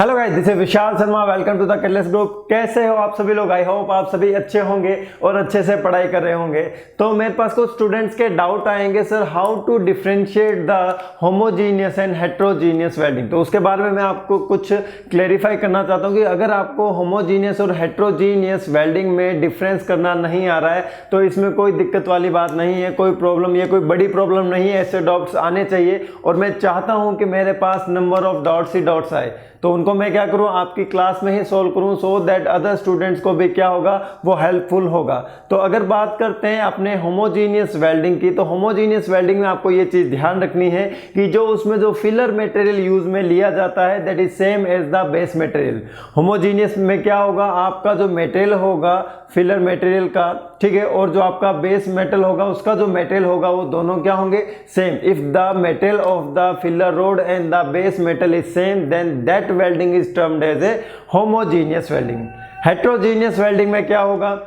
Hello guys, this is Vishal Sharma. Welcome to the catalyst group. कैसे हो आप सभी लोग? आई होप आप सभी अच्छे होंगे और अच्छे से पढ़ाई कर रहे होंगे। तो मेरे पास कुछ स्टूडेंट्स के डाउट आएंगे, sir how to differentiate the homogeneous and heterogeneous welding. तो उसके बारे में मैं आपको कुछ क्लेरिफाई करना चाहता हूँ कि अगर आपको होमोजीनियस और हेट्रोजीनियस वेल्डिंग में डिफरेंस करना नहीं आ रहा है तो इसमें कोई दिक्कत वाली बात नहीं है, कोई प्रॉब्लम, ये कोई बड़ी प्रॉब्लम नहीं है। ऐसे डाउट्स आने चाहिए और मैं चाहता हूँ कि मेरे पास नंबर ऑफ डाउट्स ही डाउट्स आए, तो उनको मैं क्या करूं, आपकी क्लास में ही सॉल्व करूं, सो दैट अदर स्टूडेंट्स को भी क्या होगा, वो हेल्पफुल होगा। तो अगर बात करते हैं अपने होमोजीनियस वेल्डिंग की, तो होमोजीनियस वेल्डिंग में आपको ये चीज ध्यान रखनी है कि जो उसमें जो फिलर मटेरियल यूज में लिया जाता है that is same as the base material. Homogeneous में क्या होगा, आपका जो मटेरियल होगा फिलर मटेरियल का, ठीक है, और जो आपका बेस मेटल होगा उसका जो मटेरियल होगा वो दोनों क्या होंगे, same. If the material of the filler rod and the base metal is same then that welding is termed as a homogeneous welding. Heterogeneous welding में क्या होगा,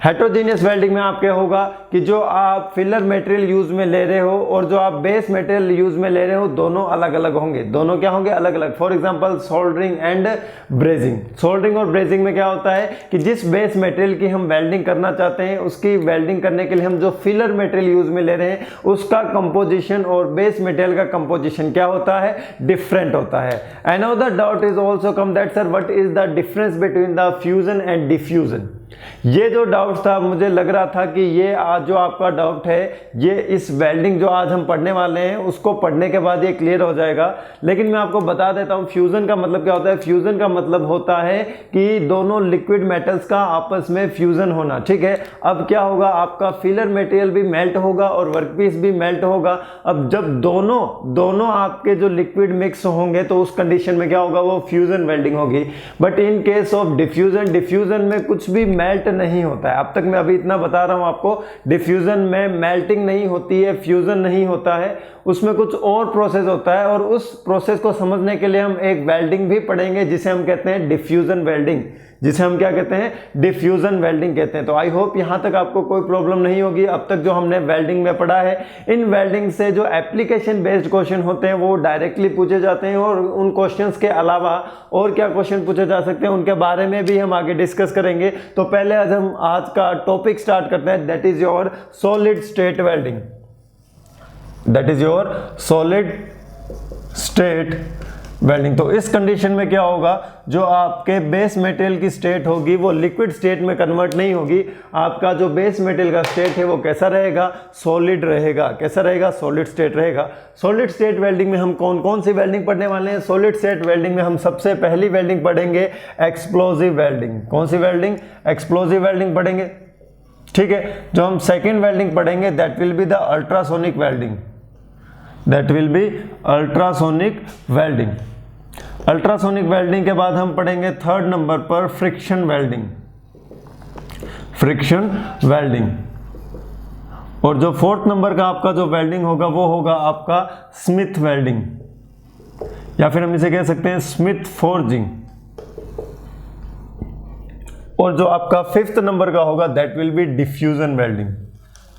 हेट्रोजीनियस वेल्डिंग में आप क्या होगा कि जो आप फिलर मटेरियल यूज में ले रहे हो और जो आप बेस मटेरियल यूज में ले रहे हो दोनों अलग अलग होंगे। दोनों क्या होंगे, अलग अलग। For example soldering and brazing. Soldering और ब्रेजिंग में क्या होता है कि जिस बेस मटेरियल की हम वेल्डिंग करना चाहते हैं उसकी वेल्डिंग करने के लिए हम जो फिलर मटेरियल यूज में ले रहे हैं उसका कंपोजिशन और बेस मटेरियल का कंपोजिशन क्या होता है, डिफरेंट होता है। Another doubt is also come that sir what is the difference between the fusion and diffusion. ये जो डाउट था, मुझे लग रहा था कि ये आज जो आपका डाउट है ये इस वेल्डिंग जो आज हम पढ़ने वाले हैं उसको पढ़ने के बाद ये क्लियर हो जाएगा। लेकिन मैं आपको बता देता हूँ फ्यूजन का मतलब क्या होता है। फ्यूजन का मतलब होता है कि दोनों लिक्विड मेटल्स का आपस में फ्यूजन होना, ठीक है। अब क्या होगा, आपका फिलर मटेरियल भी मेल्ट होगा और वर्कपीस भी मेल्ट होगा। अब जब दोनों आपके जो लिक्विड मिक्स होंगे तो उस कंडीशन में क्या होगा, वो फ्यूजन वेल्डिंग होगी। But in case of diffusion में कुछ भी मेल्ट नहीं होता है। अब तक मैं अभी इतना बता रहा हूं आपको, डिफ्यूजन में मेल्टिंग नहीं होती है, फ्यूजन नहीं होता है, उसमें कुछ और प्रोसेस होता है। और उस प्रोसेस को समझने के लिए हम एक वेल्डिंग भी पढ़ेंगे जिसे हम कहते हैं डिफ्यूजन वेल्डिंग, जिसे हम क्या कहते हैं, डिफ्यूजन वेल्डिंग कहते हैं। तो आई होप यहां तक आपको कोई प्रॉब्लम नहीं होगी। अब तक जो हमने वेल्डिंग में पढ़ा है, इन वेल्डिंग से जो एप्लीकेशन बेस्ड क्वेश्चन होते हैं वो डायरेक्टली पूछे जाते हैं और उन क्वेश्चंस के अलावा और क्या क्वेश्चन पूछे जा सकते हैं उनके बारे में भी हम आगे डिस्कस करेंगे। तो पहले हम आज का टॉपिक स्टार्ट करते हैं, that is your solid state welding. That is your solid state welding. तो इस कंडीशन में क्या होगा, जो आपके बेस मटेरियल की स्टेट होगी वो लिक्विड स्टेट में कन्वर्ट नहीं होगी। आपका जो बेस मटेरियल का स्टेट है वो कैसा रहेगा, सॉलिड रहेगा। कैसा रहेगा, सॉलिड स्टेट रहेगा। सॉलिड स्टेट वेल्डिंग में हम कौन कौन सी वेल्डिंग पढ़ने वाले हैं। सॉलिड स्टेट वेल्डिंग में हम सबसे पहली वेल्डिंग पढ़ेंगे एक्सप्लोजिव वेल्डिंग। कौन सी वेल्डिंग, एक्सप्लोजिव वेल्डिंग पढ़ेंगे, ठीक है। जो हम सेकेंड वेल्डिंग पढ़ेंगे that will be the ultrasonic welding. That will B ultrasonic welding. Ultrasonic welding के बाद हम पढ़ेंगे थर्ड नंबर पर फ्रिक्शन वेल्डिंग। Friction welding. और जो फोर्थ नंबर का आपका जो वेल्डिंग होगा वो होगा आपका स्मिथ वेल्डिंग, या फिर हम इसे कह सकते हैं स्मिथ फोर्जिंग। और जो आपका फिफ्थ नंबर का होगा that will B diffusion welding.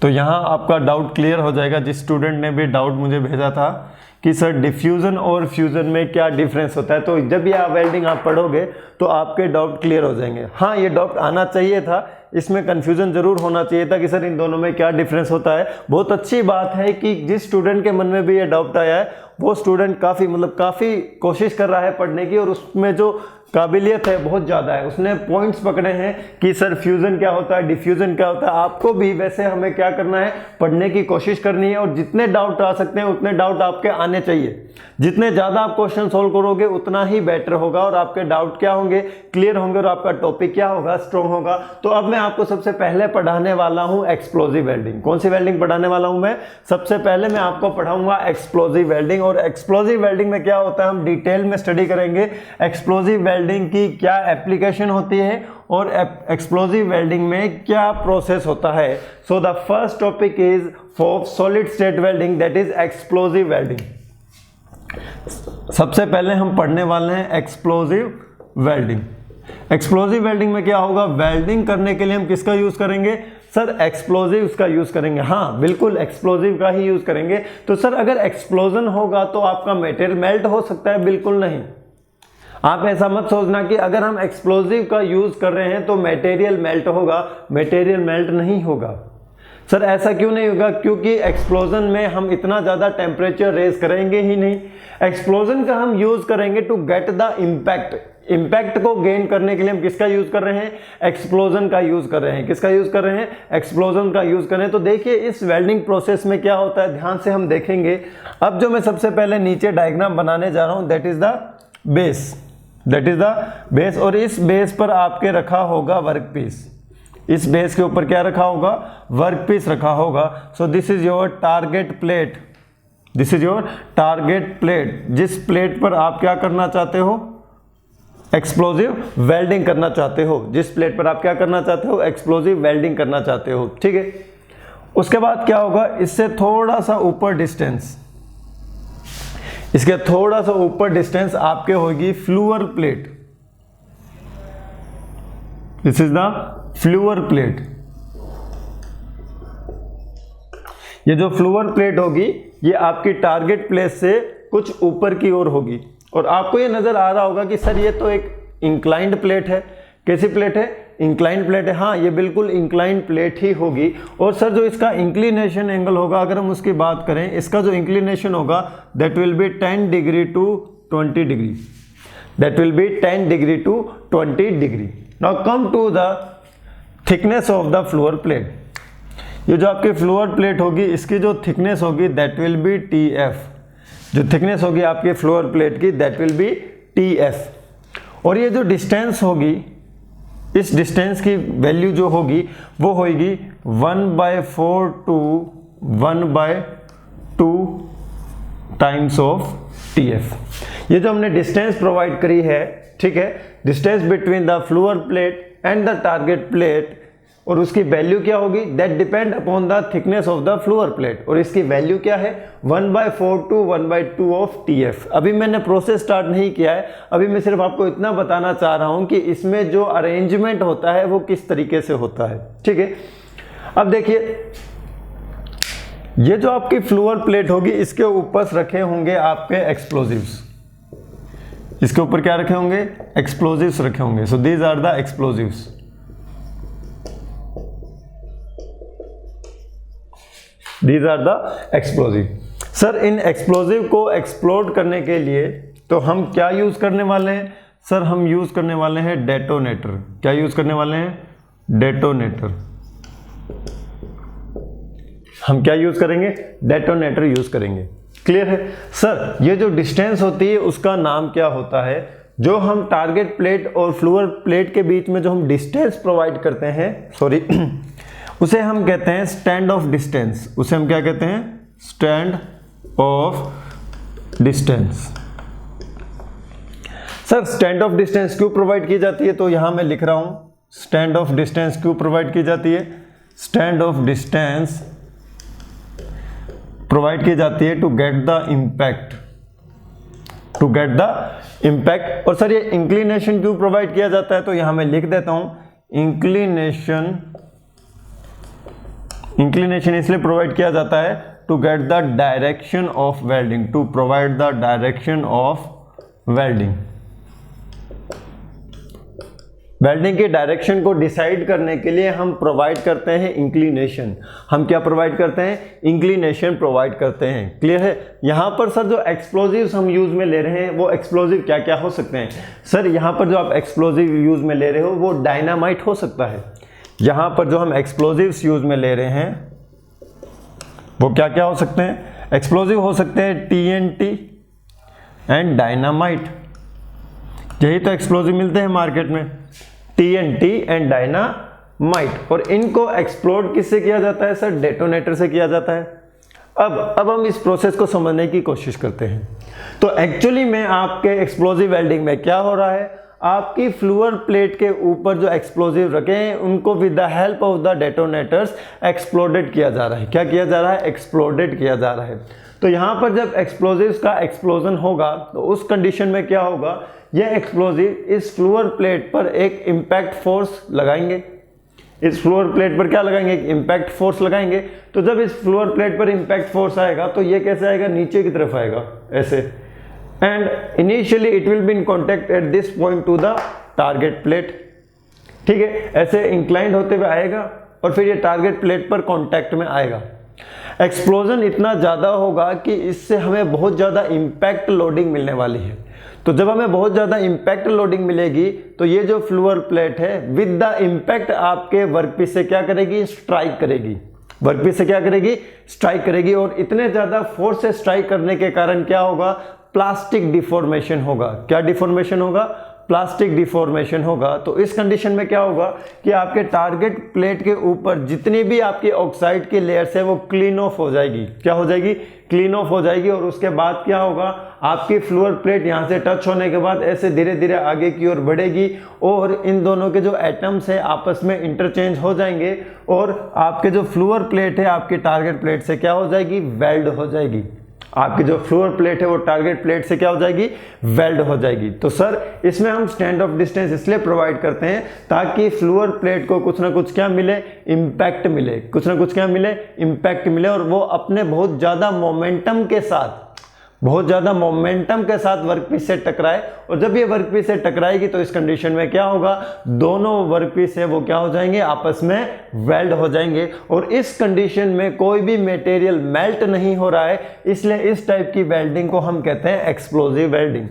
तो यहां आपका डाउट क्लियर हो जाएगा। जिस स्टूडेंट ने भी डाउट मुझे भेजा था कि सर डिफ्यूजन और फ्यूजन में क्या डिफरेंस होता है, तो जब ये वेल्डिंग आप पढ़ोगे तो आपके डाउट क्लियर हो जाएंगे। हाँ, ये डाउट आना चाहिए था, इसमें कंफ्यूजन जरूर होना चाहिए था कि सर इन दोनों में क्या डिफरेंस होता है। बहुत अच्छी बात है कि जिस स्टूडेंट के मन में भी ये डाउट आया है वो स्टूडेंट काफ़ी कोशिश कर रहा है पढ़ने की और उसमें जो काबिलियत है बहुत ज़्यादा है। उसने पॉइंट्स पकड़े हैं कि सर फ्यूज़न क्या होता है, डिफ्यूज़न क्या होता है। आपको भी वैसे हमें क्या करना है, पढ़ने की कोशिश करनी है और जितने डाउट आ सकते हैं उतने डाउट आपके आने चाहिए। जितने ज़्यादा आप क्वेश्चन सोल्व करोगे उतना ही बेटर होगा और आपके डाउट क्या होंगे, क्लियर होंगे और आपका टॉपिक क्या होगा, स्ट्रॉन्ग होगा। तो अब मैं आपको सबसे पहले पढ़ाने वाला हूँ एक्सप्लोजिव वेल्डिंग। कौन सी वेल्डिंग पढ़ाने वाला हूँ मैं, सबसे पहले मैं आपको पढ़ाऊंगा एक्सप्लोजिव वेल्डिंग। और एक्सप्लोजिव वेल्डिंग में क्या होता है हम डिटेल में स्टडी करेंगे। एक्सप्लोजिव वेल्डिंग की क्या एप्लीकेशन होती है और एक्सप्लोजिव वेल्डिंग में क्या प्रोसेस होता है। So the first topic is for solid state welding, that is explosive welding. सबसे पहले हम पढ़ने वाले हैं एक्सप्लोजिव वेल्डिंग। एक्सप्लोजिव वेल्डिंग में क्या होगा, वेल्डिंग करने के लिए हम किसका यूज करेंगे, सर एक्सप्लोजिव का यूज करेंगे। हाँ बिल्कुल, एक्सप्लोजिव का ही यूज करेंगे। तो सर अगर एक्सप्लोजन होगा तो आपका मटेरियल मेल्ट हो सकता है, बिल्कुल नहीं। आप ऐसा मत सोचना कि अगर हम एक्सप्लोजिव का यूज कर रहे हैं तो मटेरियल मेल्ट होगा, मटेरियल मेल्ट नहीं होगा। सर ऐसा क्यों नहीं होगा? क्योंकि एक्सप्लोजन में हम इतना ज़्यादा टेम्परेचर रेज करेंगे ही नहीं। एक्सप्लोजन का हम यूज़ करेंगे to get the impact. Impact को गेन करने के लिए हम किसका यूज़ कर रहे हैं? एक्सप्लोजन का यूज़ कर रहे हैं। किसका यूज़ कर रहे हैं? एक्सप्लोजन का यूज़ कर रहे हैं। तो देखिए इस वेल्डिंग प्रोसेस में क्या होता है, ध्यान से हम देखेंगे। अब जो मैं सबसे पहले नीचे डायग्राम बनाने जा रहा हूँ, that is the base, that is the base. और इस बेस पर आपके रखा होगा वर्क पीस। इस बेस के ऊपर क्या रखा होगा? वर्क पीस रखा होगा। सो this is your target plate, this is your target plate, जिस प्लेट पर आप क्या करना चाहते हो? एक्सप्लोजिव वेल्डिंग करना चाहते हो। जिस प्लेट पर आप क्या करना चाहते हो? एक्सप्लोजिव वेल्डिंग करना चाहते हो, ठीक है। उसके बाद क्या होगा? इससे थोड़ा सा ऊपर डिस्टेंस, इसके थोड़ा सा ऊपर डिस्टेंस आपके होगी flyer plate. This is the flyer plate. ये जो फ्लूअर प्लेट होगी ये आपकी टारगेट प्लेस से कुछ ऊपर की ओर होगी। और आपको ये नजर आ रहा होगा कि सर ये तो एक इंक्लाइंड प्लेट है। कैसी प्लेट है? इंक्लाइंड प्लेट है। हाँ, ये बिल्कुल इंक्लाइंड प्लेट ही होगी। और सर जो इसका इंक्लिनेशन एंगल होगा, अगर हम उसकी बात करें, इसका जो इंक्लिनेशन होगा that will be 10 degree to 20 degree, that will be 10 degree to 20 degree. Now come to the thickness of the flyer plate. ये जो आपकी फ्लोअर प्लेट होगी इसकी जो थिकनेस होगी दैट विल बी TF। जो थिकनेस होगी आपके फ्लोअर प्लेट की दैट विल बी TF। और ये जो डिस्टेंस होगी, इस डिस्टेंस की वैल्यू जो होगी वो होगी 1/4 टू 1/2 टाइम्स ऑफ TF। ये जो हमने डिस्टेंस प्रोवाइड करी है, ठीक है, distance between the flyer plate and the target plate, और उसकी वैल्यू क्या होगी? That depend upon the thickness of the flyer plate. और इसकी वैल्यू क्या है? 1/4 टू 1/2 ऑफ TF। अभी मैंने प्रोसेस स्टार्ट नहीं किया है, अभी मैं सिर्फ आपको इतना बताना चाह रहा हूं कि इसमें जो अरेंजमेंट होता है वो किस तरीके से होता है, ठीक है। अब देखिए ये जो आपकी फ्लूअर प्लेट होगी इसके ऊपर रखे होंगे आपके एक्सप्लोजिव्स। इसके ऊपर क्या रखे होंगे? एक्सप्लोजिव्स रखे होंगे। So these are the explosives. These are the explosive. Sir इन एक्सप्लोजिव को एक्सप्लोड करने के लिए तो हम क्या यूज करने वाले हैं? सर हम यूज करने वाले हैं डेटोनेटर। क्या यूज करने वाले हैं? डेटोनेटर। हम क्या यूज करेंगे? डेटोनेटर यूज करेंगे। क्लियर है? सर ये जो डिस्टेंस होती है उसका नाम क्या होता है? जो हम टारगेट प्लेट और फ्लूअर प्लेट के बीच में जो हम डिस्टेंस प्रोवाइड करते हैं, सॉरी उसे हम कहते हैं स्टैंड ऑफ डिस्टेंस। उसे हम क्या कहते हैं? Stand of distance. Sir stand of distance क्यों प्रोवाइड की जाती है? तो यहां मैं लिख रहा हूं स्टैंड ऑफ डिस्टेंस क्यों प्रोवाइड की जाती है? स्टैंड ऑफ डिस्टेंस प्रोवाइड की जाती है to get the impact, to get the impact. और सर ये इंक्लिनेशन क्यों प्रोवाइड किया जाता है? तो यहां मैं लिख देता हूं इंक्लिनेशन। इंक्लिनेशन इसलिए प्रोवाइड किया जाता है to get the direction of welding, to provide the direction of welding. Welding के डायरेक्शन को डिसाइड करने के लिए हम प्रोवाइड करते हैं इंक्लिनेशन। हम क्या प्रोवाइड करते हैं? इंक्लिनेशन प्रोवाइड करते हैं। क्लियर है? यहां पर सर जो एक्सप्लोजिव्स हम यूज में ले रहे हैं वो एक्सप्लोजिव क्या क्या हो सकते हैं? सर यहां पर जो आप एक्सप्लोजिव यूज में ले रहे हो वो डायनामाइट हो सकता है। यहां पर जो हम एक्सप्लोजिव्स यूज में ले रहे हैं वो क्या क्या हो सकते हैं? एक्सप्लोजिव हो सकते हैं TNT एंड डायनामाइट। यही तो एक्सप्लोजिव मिलते हैं मार्केट में, TNT एंड डायनामाइट। और इनको एक्सप्लोड किससे किया जाता है? सर डेटोनेटर से किया जाता है। अब हम इस प्रोसेस को समझने की कोशिश करते हैं। तो एक्चुअली में आपके एक्सप्लोजिव वेल्डिंग में क्या हो रहा है? आपकी फ्लूअर प्लेट के ऊपर जो एक्सप्लोजिव रखे हैं उनको with the help of the detonators exploded किया जा रहा है। क्या किया जा रहा है? एक्सप्लोडेड किया जा रहा है। तो यहां पर जब एक्सप्लोजिव्स का एक्सप्लोजन होगा तो उस कंडीशन में क्या होगा? यह एक्सप्लोजिव इस फ्लूअर प्लेट पर एक इंपैक्ट फोर्स लगाएंगे। इस फ्लूअर प्लेट पर क्या लगाएंगे? एक इंपैक्ट फोर्स लगाएंगे। तो जब इस फ्लूअर प्लेट पर इंपैक्ट फोर्स आएगा तो ये कैसे आएगा? नीचे की तरफ आएगा, ऐसे and initially it will be in contact at this point to the target plate। ठीक है, ऐसे इंक्लाइंड होते हुए आएगा और फिर ये टारगेट प्लेट पर कांटेक्ट में आएगा। एक्सप्लोजन इतना ज़्यादा होगा कि इससे हमें बहुत ज़्यादा इम्पैक्ट लोडिंग मिलने वाली है। तो जब हमें बहुत ज़्यादा इम्पैक्ट लोडिंग मिलेगी तो ये जो फ्लूअर प्लेट है विद द इम्पैक्ट आपके वर्कपीस से क्या करेगी, स्ट्राइक करेगी। वर्कपीस से क्या करेगी, स्ट्राइक करेगी। और इतने ज़्यादा फोर्स से स्ट्राइक करने के कारण क्या होगा, प्लास्टिक डिफॉर्मेशन होगा। क्या डिफॉर्मेशन होगा, प्लास्टिक डिफॉर्मेशन होगा। तो इस कंडीशन में क्या होगा कि आपके टारगेट प्लेट के ऊपर जितनी भी आपकी ऑक्साइड की लेयर्स है वो क्लीन ऑफ हो जाएगी। क्या हो जाएगी, क्लीन ऑफ हो जाएगी। और उसके बाद क्या होगा, आपकी फ्लूअर प्लेट यहाँ से टच होने के बाद ऐसे धीरे धीरे आगे की ओर बढ़ेगी और इन दोनों के जो एटम्स है आपस में इंटरचेंज हो जाएंगे और आपके जो फ्लूअर प्लेट है आपकी टारगेट प्लेट से क्या हो जाएगी, वेल्ड हो जाएगी। आपकी जो फ्लूअर प्लेट है वो टारगेट प्लेट से क्या हो जाएगी, वेल्ड हो जाएगी। तो सर इसमें हम स्टैंड ऑफ डिस्टेंस इसलिए प्रोवाइड करते हैं ताकि फ्लूअर प्लेट को कुछ ना कुछ क्या मिले, इम्पैक्ट मिले। कुछ ना कुछ क्या मिले, इम्पैक्ट मिले। और वो अपने बहुत ज़्यादा मोमेंटम के साथ वर्कपीस से टकराए। और जब ये वर्कपीस से टकराएगी तो इस कंडीशन में क्या होगा, दोनों वर्कपीस है वो क्या हो जाएंगे, आपस में वेल्ड हो जाएंगे। और इस कंडीशन में कोई भी मटेरियल मेल्ट नहीं हो रहा है, इसलिए इस टाइप की वेल्डिंग को हम कहते हैं एक्सप्लोजिव वेल्डिंग।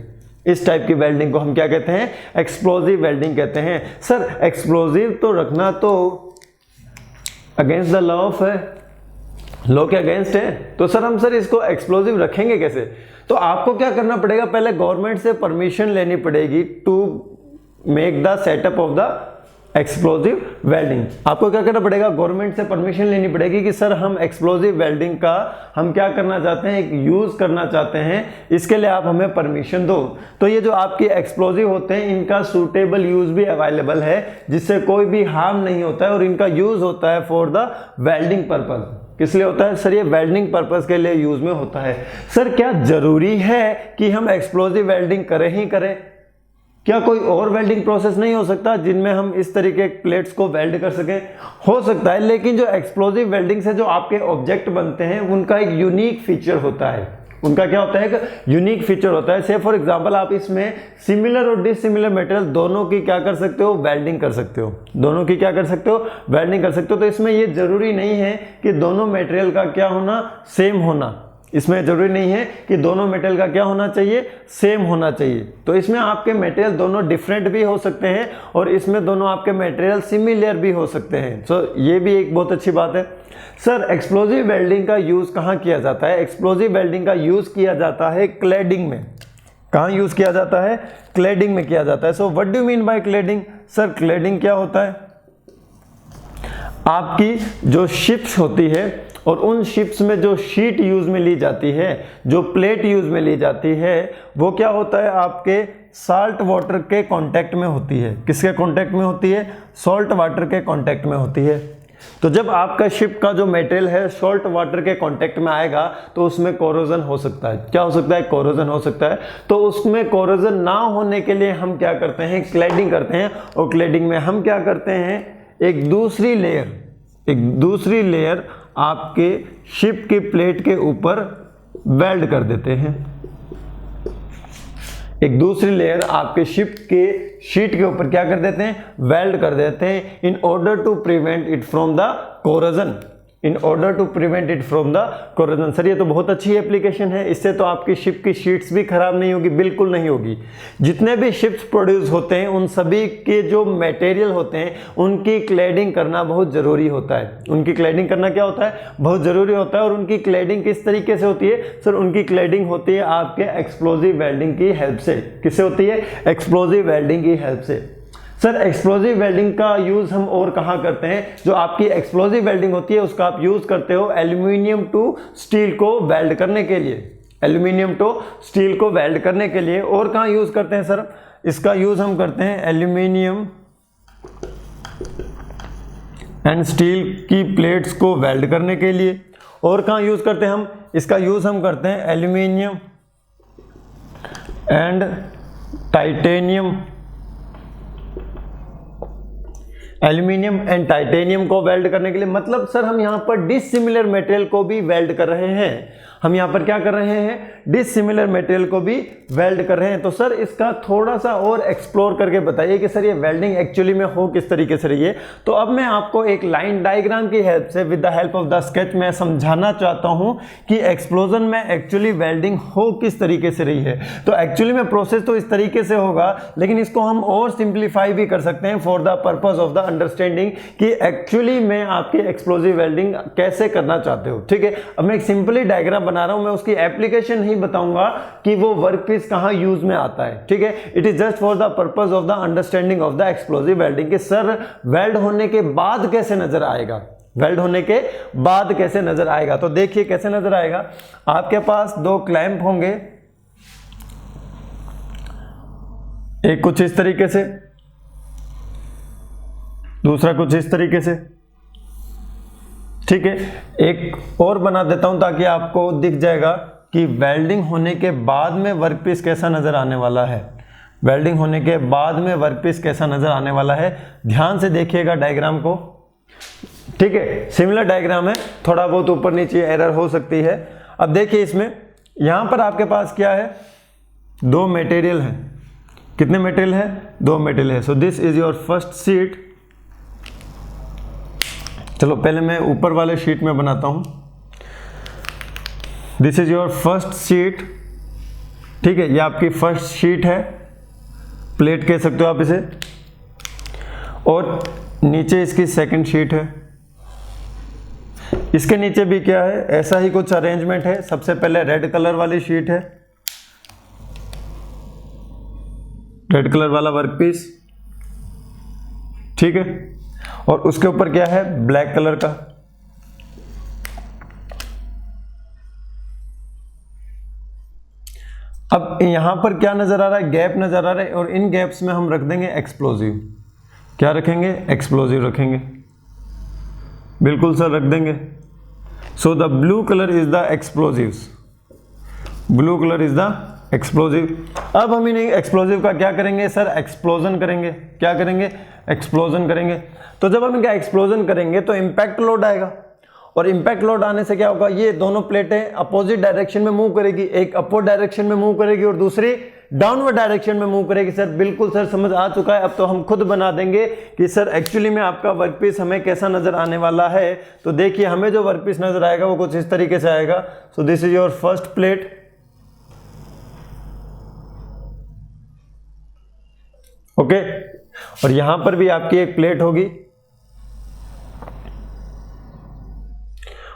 इस टाइप की वेल्डिंग को हम क्या कहते हैं, एक्सप्लोजिव वेल्डिंग कहते हैं। सर एक्सप्लोजिव तो रखना तो अगेंस्ट द लॉ ऑफ है, लॉ के अगेंस्ट है। तो सर इसको एक्सप्लोजिव रखेंगे कैसे, तो आपको क्या करना पड़ेगा, पहले गवर्नमेंट से परमिशन लेनी पड़ेगी to make the setup of the explosive welding. आपको क्या करना पड़ेगा, गवर्नमेंट से परमिशन लेनी पड़ेगी कि सर हम एक्सप्लोजिव वेल्डिंग का हम क्या करना चाहते हैं, एक यूज करना चाहते हैं, इसके लिए आप हमें परमिशन दो। तो ये जो आपके एक्सप्लोजिव होते हैं इनका सूटेबल यूज भी अवेलेबल है, जिससे कोई भी हार्म नहीं होता है और इनका यूज होता है फॉर द वेल्डिंग पर्पज। किस लिए होता है सर, ये वेल्डिंग पर्पस के लिए यूज में होता है। सर क्या जरूरी है कि हम एक्सप्लोजिव वेल्डिंग करें ही करें, क्या कोई और वेल्डिंग प्रोसेस नहीं हो सकता जिनमें हम इस तरीके के प्लेट्स को वेल्ड कर सकें, हो सकता है। लेकिन जो एक्सप्लोजिव वेल्डिंग से जो आपके ऑब्जेक्ट बनते हैं उनका एक यूनिक फीचर होता है। उनका क्या होता है, एक यूनिक फीचर होता है। से फॉर एग्जांपल आप इसमें सिमिलर और डिसिमिलर मटेरियल दोनों की क्या कर सकते हो, वेल्डिंग कर सकते हो। दोनों की क्या कर सकते हो, वेल्डिंग कर सकते हो। तो इसमें ये जरूरी नहीं है कि दोनों मटेरियल का क्या होना, सेम होना। इसमें जरूरी नहीं है कि दोनों मटेरियल का क्या होना चाहिए, सेम होना चाहिए। तो इसमें आपके मटेरियल दोनों डिफरेंट भी हो सकते हैं और इसमें दोनों आपके मटेरियल सिमिलर भी हो सकते हैं। तो ये भी एक बहुत अच्छी बात है। सर एक्सप्लोजिव वेल्डिंग का यूज कहाँ किया जाता है, एक्सप्लोजिव वेल्डिंग का यूज किया जाता है क्लैडिंग में। कहाँ यूज किया जाता है, क्लैडिंग में किया जाता है। So what do you mean by cladding, sir cladding क्या होता है, आपकी जो शिप्स होती है और उन शिप्स में जो शीट यूज में ली जाती है, जो प्लेट यूज में ली जाती है, वो क्या होता है, आपके साल्ट वाटर के कांटेक्ट में होती है। किसके कांटेक्ट में होती है, सॉल्ट वाटर के कांटेक्ट में होती है। तो जब आपका शिप का जो मटेरियल है सॉल्ट वाटर के कांटेक्ट में आएगा तो उसमें कोरोजन हो सकता है। क्या हो सकता है, कोरोजन हो सकता है। तो उसमें कोरोजन ना होने के लिए हम क्या करते हैं, क्लैडिंग करते हैं। और क्लैडिंग में हम क्या करते हैं, एक दूसरी लेयर आपके शिप की प्लेट के ऊपर वेल्ड कर देते हैं। एक दूसरी लेयर आपके शिप के शीट के ऊपर क्या कर देते हैं, वेल्ड कर देते हैं, in order to prevent it from the corrosion. Sir ये तो बहुत अच्छी एप्लीकेशन है, इससे तो आपकी शिप की शीट्स भी खराब नहीं होगी, बिल्कुल नहीं होगी। जितने भी शिप्स प्रोड्यूस होते हैं उन सभी के जो मटेरियल होते हैं उनकी क्लैडिंग करना बहुत जरूरी होता है। उनकी क्लैडिंग करना क्या होता है, बहुत जरूरी होता है। और उनकी क्लैडिंग किस तरीके से होती है, सर उनकी क्लैडिंग होती है आपके एक्सप्लोजिव वेल्डिंग की हेल्प से। किससे होती है, एक्सप्लोजिव वेल्डिंग की हेल्प से। सर एक्सप्लोजिव वेल्डिंग का यूज हम और कहाँ करते हैं, जो आपकी एक्सप्लोजिव वेल्डिंग होती है उसका आप यूज करते हो एल्यूमिनियम टू स्टील को वेल्ड करने के लिए। एल्यूमिनियम टू स्टील को वेल्ड करने के लिए। और कहाँ यूज करते हैं सर, इसका यूज हम करते हैं एल्यूमिनियम एंड स्टील की प्लेट्स को वेल्ड करने के लिए। और कहाँ यूज करते हैं हम, इसका यूज हम करते हैं एल्यूमिनियम एंड टाइटेनियम को वेल्ड करने के लिए। मतलब सर हम यहाँ पर डिसिमिलर मटेरियल को भी वेल्ड कर रहे हैं। हम यहाँ पर क्या कर रहे हैं, डिसिमिलर मटेरियल को भी वेल्ड कर रहे हैं। तो सर इसका थोड़ा सा और एक्सप्लोर करके बताइए कि सर ये वेल्डिंग एक्चुअली में हो किस तरीके से रही है। तो अब मैं आपको एक लाइन डायग्राम की हेल्प से with the help of the sketch में समझाना चाहता हूं कि एक्सप्लोजन में एक्चुअली वेल्डिंग हो किस तरीके से रही है। तो एक्चुअली में प्रोसेस तो इस तरीके से होगा, लेकिन इसको हम और सिंप्लीफाई भी कर सकते हैं for the purpose of the understanding कि एक्चुअली में आपकी एक्सप्लोजिव वेल्डिंग कैसे करना चाहते हो। ठीक है, अब मैं एक सिंपली डायग्राम बना रहा हूं, मैं उसकी एप्लीकेशन नहीं बताऊंगा कि वो वर्कपीस कहां यूज में आता है। ठीक है, it is just for the purpose of the understanding of the explosive welding कि सर वेल्ड होने के बाद कैसे नजर आएगा, वेल्ड होने के बाद कैसे नजर आएगा। तो देखिए कैसे नजर आएगा। आपके पास दो क्लैंप होंगे, एक कुछ इस तरीके से, दूसरा कुछ इस तरीके से। ठीक है, एक और बना देता हूं ताकि आपको दिख जाएगा कि वेल्डिंग होने के बाद में वर्कपीस कैसा नजर आने वाला है। वेल्डिंग होने के बाद में वर्कपीस कैसा नजर आने वाला है, ध्यान से देखिएगा डायग्राम को। ठीक है, सिमिलर डायग्राम है, थोड़ा बहुत ऊपर नीचे एरर हो सकती है। अब देखिए इसमें यहां पर आपके पास क्या है, दो मटेरियल है। कितने मटेरियल है, दो मटेरियल है। So this is your first sheet. चलो पहले मैं ऊपर वाले शीट में बनाता हूं। This is your first sheet. ठीक है, ये आपकी फर्स्ट शीट है, प्लेट कह सकते हो आप इसे, और नीचे इसकी सेकंड शीट है। इसके नीचे भी क्या है, ऐसा ही कुछ अरेंजमेंट है। सबसे पहले रेड कलर वाली शीट है, रेड कलर वाला वर्कपीस। ठीक है, और उसके ऊपर क्या है, ब्लैक कलर का। अब यहां पर क्या नजर आ रहा है, गैप नजर आ रहा है, और इन गैप्स में हम रख देंगे एक्सप्लोजिव। क्या रखेंगे, एक्सप्लोजिव रखेंगे। बिल्कुल सर रख देंगे। So the blue colour is the explosives, blue colour is the explosive. अब हम इन एक्सप्लोजिव का क्या करेंगे सर, एक्सप्लोजन करेंगे। क्या करेंगे, एक्सप्लोजन करेंगे। तो जब हम इनका एक्सप्लोजन करेंगे तो इंपैक्ट लोड आएगा, और इंपैक्ट लोड आने से क्या होगा, ये दोनों प्लेटें अपोजिट डायरेक्शन में मूव करेगी। एक अपवर्ड डायरेक्शन में मूव करेगी और दूसरी डाउनवर्ड डायरेक्शन में मूव करेगी। सर बिल्कुल सर समझ आ चुका है। अब तो हम खुद बना देंगे कि सर एक्चुअली में आपका वर्कपीस हमें कैसा नजर आने वाला है। तो देखिए हमें जो वर्कपीस नजर आएगा वो कुछ इस तरीके से आएगा। सो this is your first plate. Okay, और यहां पर भी आपकी एक प्लेट होगी,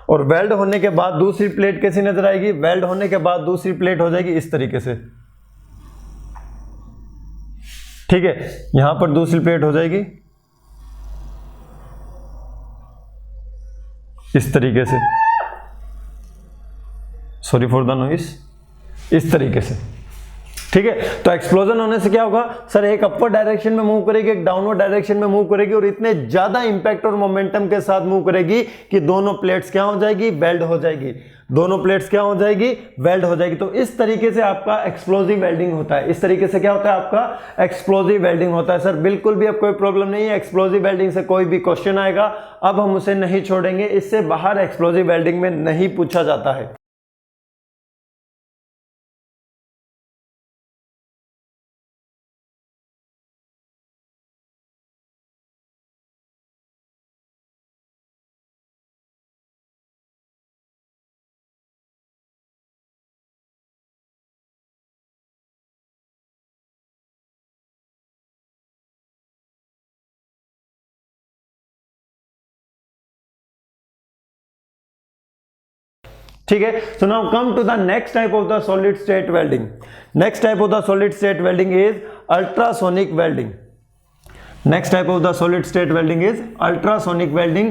और वेल्ड होने के बाद दूसरी प्लेट कैसी नजर आएगी, वेल्ड होने के बाद दूसरी प्लेट हो जाएगी इस तरीके से। ठीक है, यहां पर दूसरी प्लेट हो जाएगी इस तरीके से, सॉरी फॉर द नॉइस, इस तरीके से। ठीक है, तो एक्सप्लोजन होने से क्या होगा सर, एक अपर डायरेक्शन में मूव करेगी, एक डाउनवर्ड डायरेक्शन में मूव करेगी, और इतने ज्यादा इंपैक्ट और मोमेंटम के साथ मूव करेगी कि दोनों प्लेट्स क्या हो जाएगी, वेल्ड हो जाएगी। दोनों प्लेट्स क्या हो जाएगी, वेल्ड हो जाएगी। तो इस तरीके से आपका एक्सप्लोजिव वेल्डिंग होता है। इस तरीके से क्या होता है, आपका एक्सप्लोजिव वेल्डिंग होता है। सर बिल्कुल भी अब कोई प्रॉब्लम नहीं है, एक्सप्लोजिव वेल्डिंग से कोई भी क्वेश्चन आएगा अब हम उसे नहीं छोड़ेंगे, इससे बाहर एक्सप्लोजिव वेल्डिंग में नहीं पूछा जाता है। ठीक है, so now come to the next type of the solid state welding. Next type of the solid state welding is ultrasonic welding. Next type of the solid state welding is ultrasonic welding.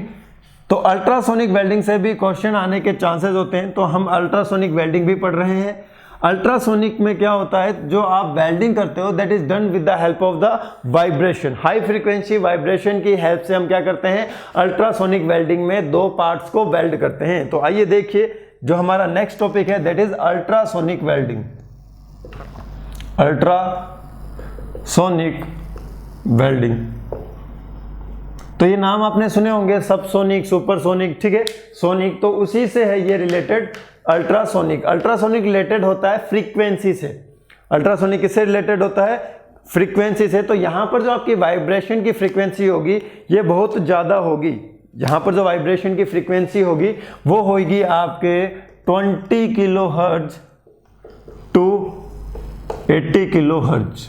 तो ultrasonic welding से भी question आने के chances होते हैं, तो हम ultrasonic welding भी पढ़ रहे हैं। अल्ट्रासोनिक में क्या होता है, जो आप वेल्डिंग करते हो that is done with the help of the vibration. High frequency vibration की हेल्प से हम क्या करते हैं, अल्ट्रासोनिक वेल्डिंग में दो पार्ट्स को वेल्ड करते हैं। तो आइए देखिए जो हमारा नेक्स्ट टॉपिक है that is ultrasonic welding. Ultrasonic welding. तो ये नाम आपने सुने होंगे, सबसोनिक, सुपरसोनिक, ठीक है, सोनिक, तो उसी से है ये रिलेटेड अल्ट्रासोनिक। अल्ट्रासोनिक रिलेटेड होता है फ्रीक्वेंसी से। अल्ट्रासोनिक किससे रिलेटेड होता है? फ्रीक्वेंसी से। तो यहाँ पर जो आपकी वाइब्रेशन की फ्रीक्वेंसी होगी ये बहुत ज़्यादा होगी। यहाँ पर जो वाइब्रेशन की फ्रीक्वेंसी होगी वो होगी आपके 20 kilohertz to 80 kilohertz.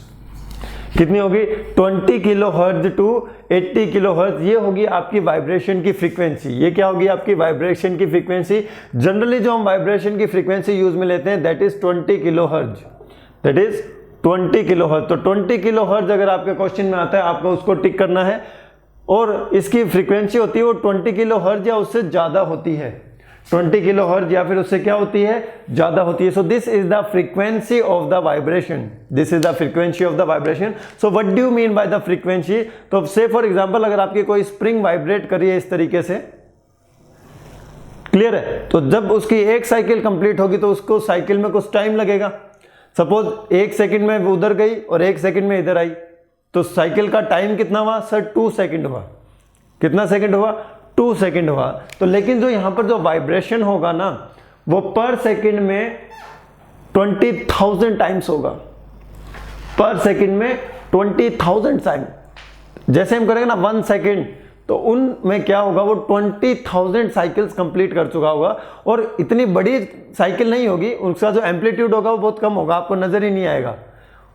कितनी होगी? 20 kilohertz to 80 kilohertz. ये होगी आपकी वाइब्रेशन की फ्रीक्वेंसी। ये क्या होगी? आपकी वाइब्रेशन की फ्रीक्वेंसी। जनरली जो हम वाइब्रेशन की फ्रीक्वेंसी यूज में लेते हैं that is 20 kilo hertz, that is 20 kilo hertz. तो 20 किलो हर्ट्ज अगर आपके क्वेश्चन में आता है आपको उसको टिक करना है, और इसकी फ्रीक्वेंसी होती है वो 20 किलो हर्ट्ज या उससे ज्यादा होती है। 20 किलो हर्ट्ज या फिर उससे क्या होती है? ज्यादा होती है। So this is the frequency of the vibration, this is the frequency of the vibration. So what do you mean by the frequency? तो से फॉर एग्जांपल अगर आपकी कोई स्प्रिंग वाइब्रेट कर रही है इस तरीके से, क्लियर है, तो जब उसकी एक साइकिल कंप्लीट होगी तो उसको साइकिल में कुछ टाइम लगेगा। सपोज 1 सेकंड में वो उधर गई और 1 सेकंड में इधर आई, तो साइकिल का टाइम कितना हुआ? सर 2 सेकंड हुआ। कितना सेकंड हुआ? 2 सेकंड हुआ। तो लेकिन जो यहां पर जो वाइब्रेशन होगा ना वो पर सेकंड में 20,000 टाइम्स होगा। पर सेकंड में 20,000 टाइम। जैसे हम करेंगे ना 1 सेकंड, तो उनमें क्या होगा? वो 20,000 साइकिल्स कंप्लीट कर चुका होगा। और इतनी बड़ी साइकिल नहीं होगी, उसका जो एम्पलीट्यूड होगा वो बहुत कम होगा, आपको नजर ही नहीं आएगा।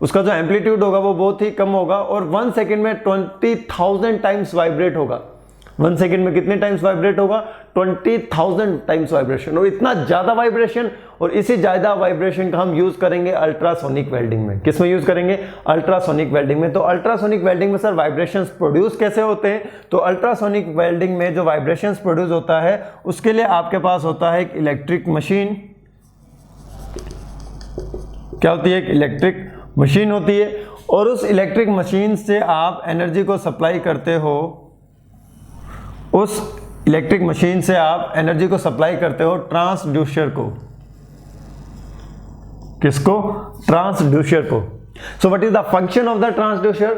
उसका जो एम्पलीट्यूड होगा वो बहुत ही कम होगा, और 1 सेकंड में 20,000 टाइम्स वाइब्रेट होगा। 1 सेकंड में कितने टाइम्स वाइब्रेट होगा? 20,000 टाइम्स वाइब्रेशन। और इतना ज्यादा वाइब्रेशन, और इसी ज्यादा वाइब्रेशन का हम यूज करेंगे अल्ट्रासोनिक वेल्डिंग में। किस में यूज करेंगे? अल्ट्रासोनिक वेल्डिंग में। तो अल्ट्रासोनिक वेल्डिंग में सर वाइब्रेशंस प्रोड्यूस कैसे होते हैं? तो अल्ट्रासोनिक वेल्डिंग में जो वाइब्रेशंस प्रोड्यूस होता है उसके लिए आपके पास होता है एक इलेक्ट्रिक मशीन। क्या होती है? एक इलेक्ट्रिक मशीन होती है, और उस इलेक्ट्रिक मशीन से आप एनर्जी को सप्लाई करते हो। उस इलेक्ट्रिक मशीन से आप एनर्जी को सप्लाई करते हो ट्रांसड्यूसर को। किसको? ट्रांसड्यूसर को। So what is the function of the transducer?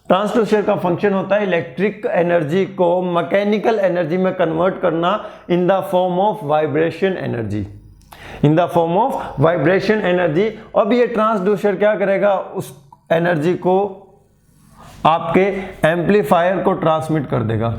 Transducer का फंक्शन होता है इलेक्ट्रिक एनर्जी को मैकेनिकल एनर्जी में कन्वर्ट करना in the form of vibration energy, in the form of vibration energy. अब ये ट्रांसड्यूसर क्या करेगा? उस एनर्जी को आपके एम्पलीफायर को ट्रांसमिट कर देगा।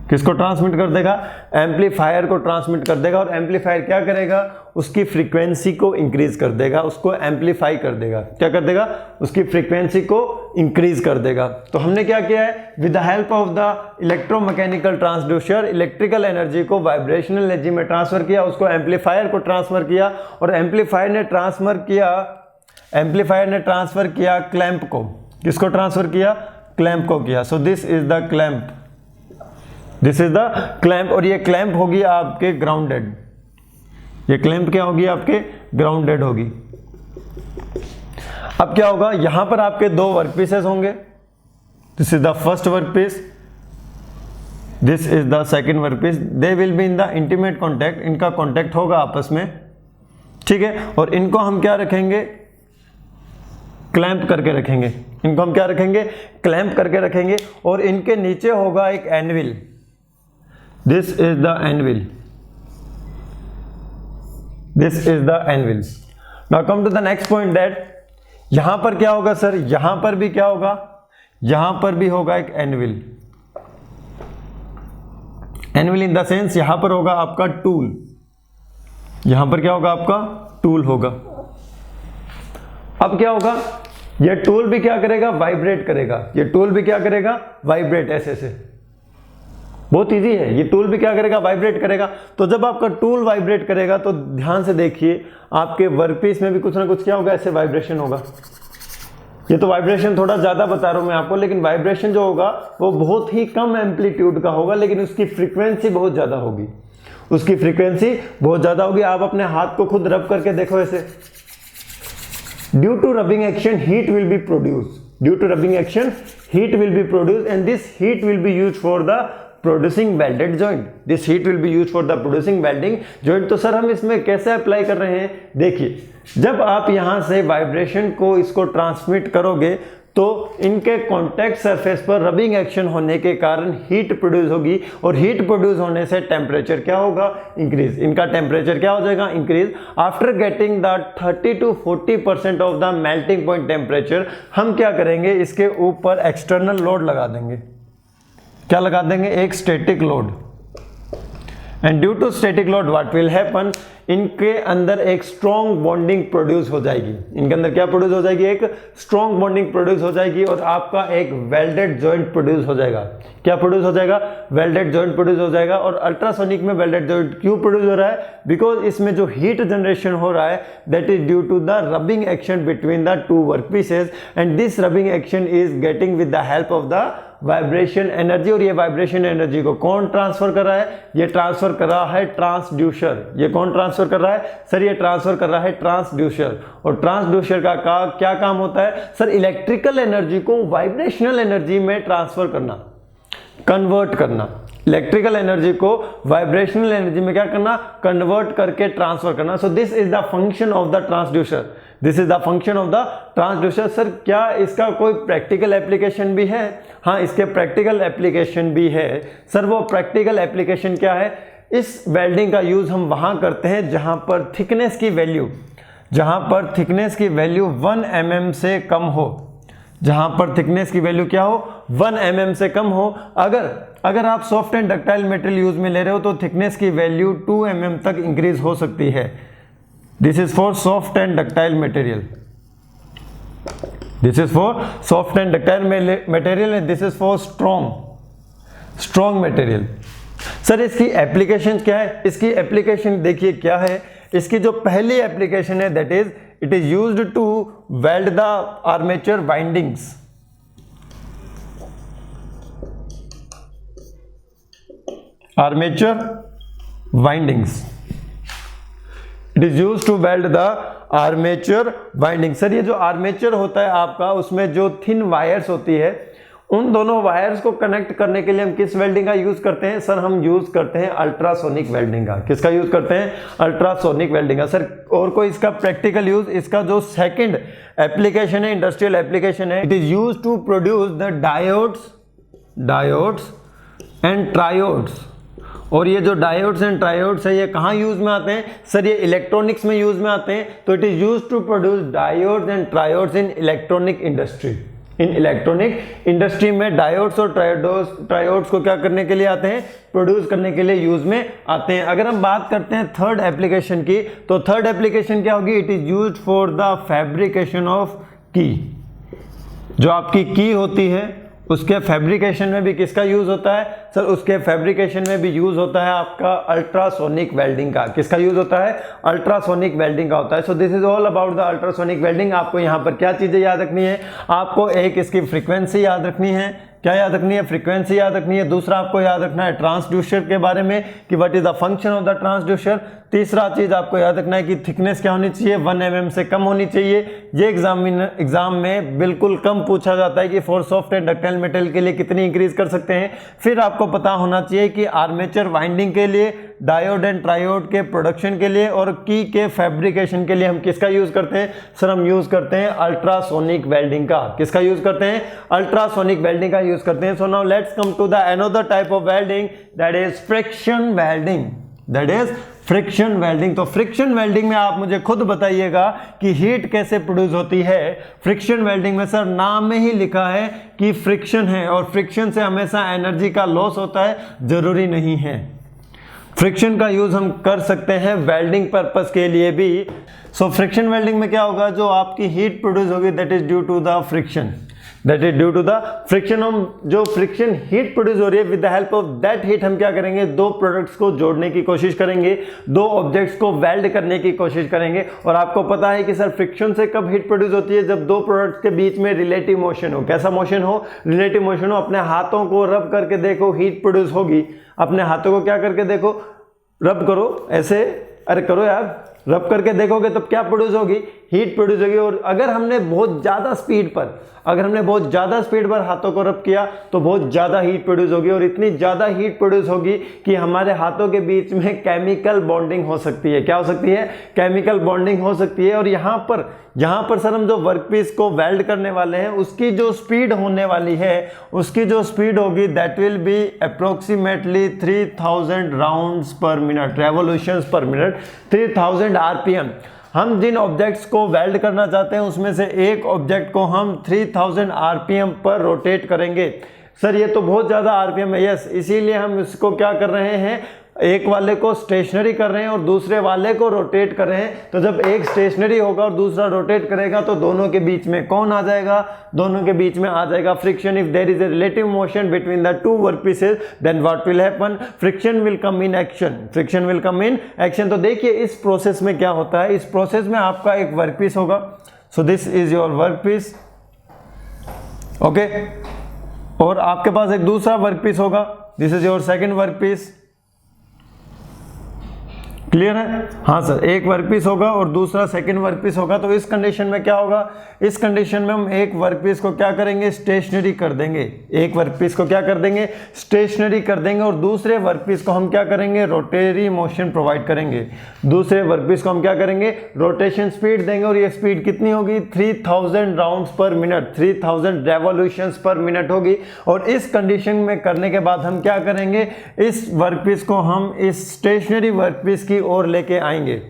किसको ट्रांसमिट कर देगा? एम्पलीफायर को ट्रांसमिट कर देगा। और एम्पलीफायर क्या करेगा? उसकी फ्रीक्वेंसी को इंक्रीज कर देगा, उसको एम्पलीफाई कर देगा। क्या कर देगा? उसकी फ्रीक्वेंसी को इंक्रीज कर देगा। तो हमने क्या किया है? With the help of the electromechanical transducer electrical energy को वाइब्रेशनल एनर्जी में ट्रांसफर किया, उसको एम्पलीफायर को ट्रांसफर किया, और एम्पलीफायर ने ट्रांसफर किया क्लैंप को। किसको ट्रांसफर किया? क्लैंप को किया। सो this is the clamp, this is the clamp. और ये क्लैंप होगी आपके ग्राउंडेड। ये क्लैंप क्या होगी? आपके ग्राउंडेड होगी। अब क्या होगा? यहां पर आपके 2 वर्क पीसेस होंगे। This is the first work piece, this is the second work piece. They will be in the intimate contact. इनका कॉन्टैक्ट होगा आपस में, ठीक है। और इनको हम क्या रखेंगे? क्लैंप करके रखेंगे। इनको हम क्या रखेंगे? क्लैंप करके रखेंगे। और इनके नीचे होगा एक anvil. This is the anvil, this is the anvil. Now come to the next point that यहां पर क्या होगा सर? यहां पर भी क्या होगा? यहां पर भी होगा एक anvil. Anvil in the sense यहां पर होगा आपका टूल। यहां पर क्या होगा? आपका टूल होगा। अब क्या होगा? ये टूल भी क्या करेगा? वाइब्रेट करेगा। ये टूल भी क्या करेगा? वाइब्रेट। ऐसे बहुत इजी है। ये टूल भी क्या करेगा? वाइब्रेट करेगा। तो जब आपका टूल वाइब्रेट करेगा तो ध्यान से देखिए आपके वर्कपीस में भी कुछ ना कुछ क्या होगा? ऐसे वाइब्रेशन होगा। ये तो वाइब्रेशन थोड़ा ज्यादा बता रहा हूं मैं आपको, लेकिन वाइब्रेशन जो होगा वो बहुत ही कम एम्पलीट्यूड का होगा, लेकिन उसकी फ्रीक्वेंसी बहुत ज्यादा होगी। उसकी फ्रीक्वेंसी बहुत ज्यादा होगी। आप अपने हाथ को खुद रब करके देखो ऐसे। Due to rubbing action heat will be produce, due to rubbing action heat will be produce, and this heat will be use for the producing welded joint. This heat will be use for the producing welding joint. तो sir हम इसमें कैसे apply कर रहे हैं? देखिए, जब आप यहां से वाइब्रेशन को इसको ट्रांसमिट करोगे तो इनके कॉन्टैक्ट सरफेस पर रबिंग एक्शन होने के कारण हीट प्रोड्यूस होगी, और हीट प्रोड्यूस होने से टेम्परेचर क्या होगा, इंक्रीज। इनका टेम्परेचर क्या हो जाएगा, increase. After getting the 30 to 40% of the melting point temperature, हम क्या करेंगे, इसके ऊपर एक्सटर्नल लोड लगा देंगे। क्या लगा देंगे, एक static load. And due to static load what will happen, इनके अंदर एक स्ट्रॉन्ग बॉन्डिंग प्रोड्यूस हो जाएगी। इनके अंदर क्या प्रोड्यूस हो जाएगी, एक स्ट्रॉन्ग बॉन्डिंग प्रोड्यूस हो जाएगी, और आपका एक वेल्डेड जॉइंट प्रोड्यूस हो जाएगा। क्या प्रोड्यूस हो जाएगा, वेल्डेड जॉइंट प्रोड्यूस हो जाएगा। और अल्ट्रासोनिक में वेल्डेड जॉइंट क्यों प्रोड्यूस हो रहा है, बिकॉज इसमें जो हीट जनरेशन हो रहा है that is due to the rubbing action between the two work pieces, and this rubbing action is getting with the help of the vibration energy. और ये वाइब्रेशन एनर्जी को कौन ट्रांसफर कर रहा है, ये ट्रांसफर कर रहा है ट्रांसड्यूसर। ये कौन ट्रांसफर कर रहा है, सर ये ट्रांसफर कर रहा है ट्रांसड्यूसर। और ट्रांसड्यूसर का क्या काम होता है, सर इलेक्ट्रिकल एनर्जी को वाइब्रेशनल एनर्जी में ट्रांसफर करना, कन्वर्ट करना। इलेक्ट्रिकल एनर्जी को वाइब्रेशनल एनर्जी में क्या करना, कन्वर्ट करके ट्रांसफर करना। सो this is the function of the transducer, this is the function of the transducer. Sir क्या इसका कोई प्रैक्टिकल एप्लीकेशन भी है, हाँ इसके प्रैक्टिकल एप्लीकेशन भी है। सर वो प्रैक्टिकल एप्लीकेशन क्या है, इस वेल्डिंग का यूज हम वहां करते हैं जहां पर थिकनेस की वैल्यू 1 mm से कम हो, जहां पर थिकनेस की वैल्यू क्या हो, 1 mm से कम हो। अगर आप soft and ductile material use में ले रहे हो तो थिकनेस की वैल्यू 2 mm तक इंक्रीज हो सकती है। This is for soft and ductile material, this is for soft and ductile material and this is for strong material. Sir इसकी एप्लीकेशन क्या है, इसकी एप्लीकेशन देखिए क्या है। इसकी जो पहली एप्लीकेशन है that is it is used to weld the armature windings. Armature windings, it is use to weld the armature winding. Sir ये जो आर्मेचर होता है आपका, उसमें जो थिन वायर्स होती है, उन दोनों वायर्स को कनेक्ट करने के लिए हम किस वेल्डिंग का यूज करते हैं, सर हम यूज करते हैं अल्ट्रासोनिक वेल्डिंग का। किसका यूज करते हैं, अल्ट्रासोनिक वेल्डिंग का। सर और कोई इसका प्रैक्टिकल यूज, इसका जो सेकंड एप्लीकेशन है, इंडस्ट्रियल एप्लीकेशन है, it is use to produce the diodes and triodes. और ये जो डायोड्स एंड ट्रायोड्स है ये कहाँ यूज में आते हैं, सर ये इलेक्ट्रॉनिक्स में यूज में आते हैं। तो it is use to produce diodes and triodes in electronic industry. In electronic industry में डायोड्स और ट्रायोड्स को क्या करने के लिए आते हैं, प्रोड्यूस करने के लिए यूज में आते हैं। अगर हम बात करते हैं थर्ड एप्लीकेशन की, तो थर्ड एप्लीकेशन क्या होगी, it is used for the fabrication of की। जो आपकी की होती है उसके फैब्रिकेशन में भी किसका यूज होता है, सर उसके फैब्रिकेशन में भी यूज होता है आपका अल्ट्रासोनिक वेल्डिंग का। किसका यूज होता है, अल्ट्रासोनिक वेल्डिंग का होता है। So this is all about the ultrasonic welding. आपको यहाँ पर क्या चीजें याद रखनी है, आपको एक इसकी फ्रीक्वेंसी याद रखनी है, क्या याद रखनी है, फ्रीक्वेंसी याद रखनी है। दूसरा आपको याद रखना है ट्रांसड्यूसर के बारे में कि what is the function of the transducer. तीसरा चीज आपको याद रखना है कि थिकनेस क्या होनी चाहिए, 1 mm से कम होनी चाहिए। ये एग्जाम में बिल्कुल कम पूछा जाता है कि for soft and ductile metal के लिए कितनी इंक्रीज कर सकते हैं। फिर आपको पता होना चाहिए कि आर्मेचर वाइंडिंग के लिए, डायोड एंड ट्रायोड के प्रोडक्शन के लिए और की के फैब्रिकेशन के लिए हम किसका यूज करते हैं, सर हम यूज करते हैं अल्ट्रासोनिक वेल्डिंग का। किसका यूज करते हैं, अल्ट्रासोनिक वेल्डिंग का यूज करते हैं। So now let's come to the another type of welding that is friction welding, that is friction welding. तो फ्रिक्शन वेल्डिंग में आप मुझे खुद बताइएगा कि हीट कैसे प्रोड्यूस होती है। फ्रिक्शन वेल्डिंग में सर नाम में ही लिखा है कि फ्रिक्शन है, और फ्रिक्शन से हमेशा एनर्जी का लॉस होता है, जरूरी नहीं है। फ्रिक्शन का यूज हम कर सकते हैं वेल्डिंग पर्पस के लिए भी। सो फ्रिक्शन वेल्डिंग में क्या होगा, जो आपकी हीट प्रोड्यूस होगी that is due to the friction, that is due to the friction. हम जो फ्रिक्शन हीट प्रोड्यूस हो रही है, with the help of that heat हम क्या करेंगे, दो प्रोडक्ट्स को जोड़ने की कोशिश करेंगे, दो ऑब्जेक्ट्स को वेल्ड करने की कोशिश करेंगे। और आपको पता है कि सर फ्रिक्शन से कब हीट प्रोड्यूस होती है, जब दो प्रोडक्ट्स के बीच में रिलेटिव मोशन हो। कैसा मोशन हो, रिलेटिव मोशन हो। अपने हाथों को रब करके देखो, हीट प्रोड्यूस होगी। अपने हाथों को क्या करके देखो, रब करो ऐसे, अरे करो यार, रब करके देखोगे तो क्या प्रोड्यूस होगी, हीट प्रोड्यूस होगी। और अगर हमने बहुत ज़्यादा स्पीड पर हाथों को रब किया तो बहुत ज़्यादा हीट प्रोड्यूस होगी, और इतनी ज़्यादा हीट प्रोड्यूस होगी कि हमारे हाथों के बीच में केमिकल बॉन्डिंग हो सकती है। क्या हो सकती है, केमिकल बॉन्डिंग हो सकती है। और यहाँ पर सर हम जो वर्कपीस को वेल्ड करने वाले हैं उसकी जो स्पीड होने वाली है, उसकी जो स्पीड होगी that will B approximately 3000 rounds पर मिनट, रेवोल्यूशंस पर मिनट, 3000 आरपीएम। हम जिन ऑब्जेक्ट्स को वेल्ड करना चाहते हैं उसमें से एक ऑब्जेक्ट को हम 3000 आरपीएम पर रोटेट करेंगे। सर ये तो बहुत ज़्यादा आरपीएम है। यस, इसीलिए हम इसको क्या कर रहे हैं, एक वाले को स्टेशनरी कर रहे हैं और दूसरे वाले को रोटेट कर रहे हैं। तो जब एक स्टेशनरी होगा और दूसरा रोटेट करेगा तो दोनों के बीच में कौन आ जाएगा, दोनों के बीच में आ जाएगा friction. If there is a relative motion between the two workpieces then what will happen, friction will come in action, friction will come in action. तो देखिए इस प्रोसेस में क्या होता है, इस प्रोसेस में आपका एक वर्कपीस होगा, सो this is your workpiece, okay, और आपके पास एक दूसरा वर्कपीस होगा, this is your second workpiece. Clear है? हाँ सर, एक वर्कपीस होगा और दूसरा सेकंड वर्कपीस होगा। तो इस कंडीशन में क्या होगा, इस कंडीशन में हम एक वर्कपीस को क्या करेंगे, स्टेशनरी कर देंगे। एक वर्कपीस को क्या कर देंगे, स्टेशनरी कर देंगे, और दूसरे वर्कपीस को हम क्या करेंगे, रोटेटरी मोशन प्रोवाइड करेंगे। दूसरे वर्कपीस को हम क्या करेंगे, रोटेशन स्पीड देंगे, और ये स्पीड कितनी होगी, 3000 राउंड्स पर मिनट, 3000 रेवोल्यूशंस पर मिनट होगी। और इस कंडीशन में करने के बाद हम क्या करेंगे, इस वर्कपीस को हम इस स्टेशनरी वर्कपीस की ओर लेके आएंगे।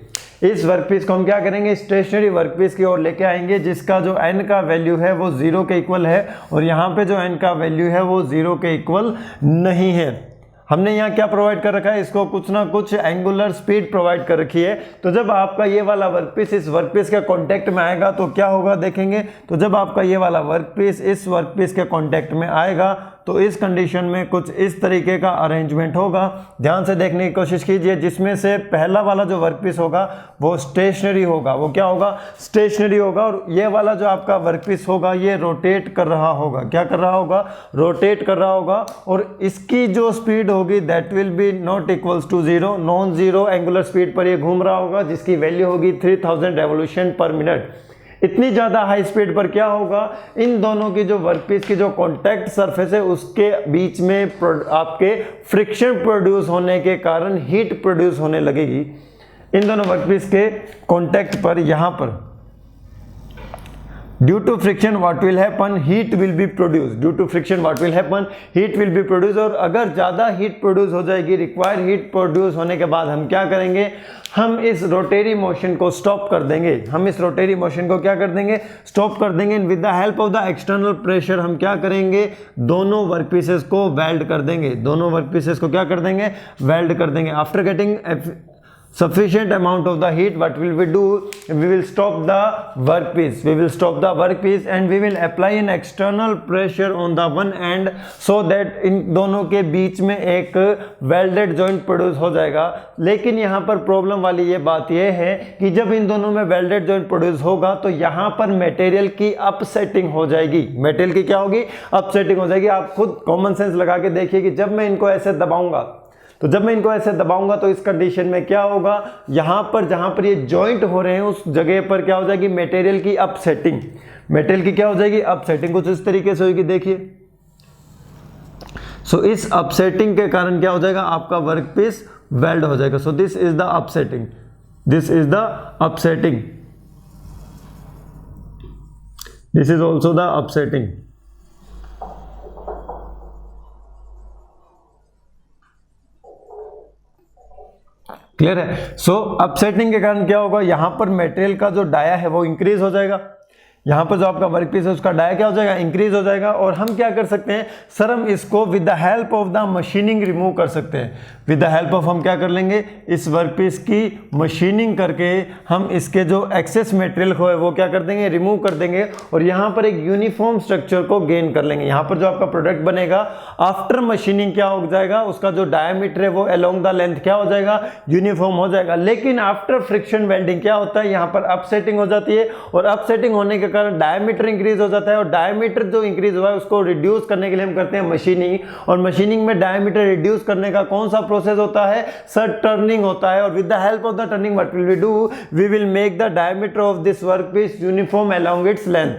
इस वर्कपीस को हम क्या करेंगे, स्टेशनरी वर्कपीस की ओर लेके आएंगे, जिसका जो n का वैल्यू है वो 0 के इक्वल है, और यहाँ पे जो n का वैल्यू है वो 0 के इक्वल नहीं है। हमने यहाँ क्या प्रोवाइड कर रखा है, इसको कुछ ना कुछ एंगुलर स्पीड प्रोवाइड कर रखी है। तो जब आपका ये वाला वर्कपीस इस वर्कपीस के कांटेक्ट में आएगा तो क्या होगा देखेंगे। तो जब आपका ये वाला वर्कपीस इस वर्कपीस के कांटेक्ट में आएगा तो इस कंडीशन में कुछ इस तरीके का अरेंजमेंट होगा। ध्यान से देखने की कोशिश कीजिए, जिसमें से पहला वाला जो वर्कपीस होगा वो स्टेशनरी होगा, वो क्या होगा, स्टेशनरी होगा, और ये वाला जो आपका वर्कपीस होगा ये रोटेट कर रहा होगा। क्या कर रहा होगा, रोटेट कर रहा होगा, और इसकी जो स्पीड होगी that will be not equals to 0, non zero angular speed पर ये घूम रहा होगा, जिसकी वैल्यू होगी 3000 रेवोल्यूशन पर मिनट। इतनी ज़्यादा हाई स्पीड पर क्या होगा, इन दोनों की जो वर्कपीस की जो कॉन्टैक्ट सरफेस है उसके बीच में आपके फ्रिक्शन प्रोड्यूस होने के कारण हीट प्रोड्यूस होने लगेगी। इन दोनों वर्कपीस के कॉन्टैक्ट पर यहाँ पर due to friction what will happen, heat will be produce. Due to friction what will happen, heat will be produce. और अगर ज़्यादा हीट प्रोड्यूस हो जाएगी, रिक्वायर्ड हीट प्रोड्यूस होने के बाद हम क्या करेंगे, हम इस रोटेटरी मोशन को स्टॉप कर देंगे। हम इस रोटेटरी मोशन को क्या कर देंगे, स्टॉप कर देंगे। With the help of the external pressure हम क्या करेंगे, दोनों वर्कपीसेस को वेल्ड कर देंगे। दोनों वर्कपीसेस को क्या कर देंगे, वेल्ड कर देंगे। After getting sufficient amount of the heat, what will we do, we will stop the workpiece, we will stop the workpiece and we will apply an external pressure on the one end so that इन दोनों के बीच में एक welded joint produce हो जाएगा। लेकिन यहाँ पर problem वाली ये बात ये है कि जब इन दोनों में welded joint produce होगा तो यहाँ पर मटेरियल की अपसेटिंग हो जाएगी। मटेरियल की क्या होगी, अपसेटिंग हो जाएगी। आप खुद कॉमन सेंस लगा के देखिए कि जब मैं इनको ऐसे दबाऊंगा, तो जब मैं इनको ऐसे दबाऊंगा तो इस कंडीशन में क्या होगा, यहाँ पर जहाँ पर ये जॉइंट हो रहे हैं उस जगह पर क्या हो जाएगी, मटेरियल की अपसेटिंग। मटेरियल की क्या हो जाएगी, अपसेटिंग। कुछ इस तरीके से होगी, देखिए। सो इस अपसेटिंग के कारण क्या हो जाएगा, आपका वर्कपीस वेल्ड हो जाएगा। सो this is the upsetting, this is the upsetting, this is also the upsetting. Clear है। सो अपसेटिंग के कारण क्या होगा, यहां पर मटेरियल का जो डाया है वो इंक्रीज हो जाएगा। यहाँ पर जो आपका वर्कपीस है उसका डाया क्या हो जाएगा, इंक्रीज हो जाएगा। और हम क्या कर सकते हैं सर, हम इसको with the help of the machining remove कर सकते हैं। विद द हेल्प ऑफ हम क्या कर लेंगे, इस वर्कपीस की मशीनिंग करके हम इसके जो एक्सेस मटेरियल है वो क्या कर देंगे, रिमूव कर देंगे। और यहाँ पर एक यूनिफॉर्म स्ट्रक्चर को गेन कर लेंगे। यहाँ पर जो आपका प्रोडक्ट बनेगा आफ्टर मशीनिंग क्या हो जाएगा, उसका जो डायमीटर है वो अलोंग द लेंथ क्या हो जाएगा, यूनिफॉर्म हो जाएगा। लेकिन आफ्टर फ्रिक्शन वेल्डिंग क्या होता है, यहाँ पर अपसेटिंग हो जाती है। और अपसेटिंग होने के कारण डायमीटर इंक्रीज हो जाता है, और डायमीटर जो इंक्रीज हुआ है उसको रिड्यूस करने के लिए हम करते हैं मशीनिंग, और मशीनिंग में डायमीटर रिड्यूस करने का कौन सा प्रोसेस होता है सर? टर्निंग होता है। और with the help of the turning what will we do? We will make the diameter of this workpiece uniform along its length.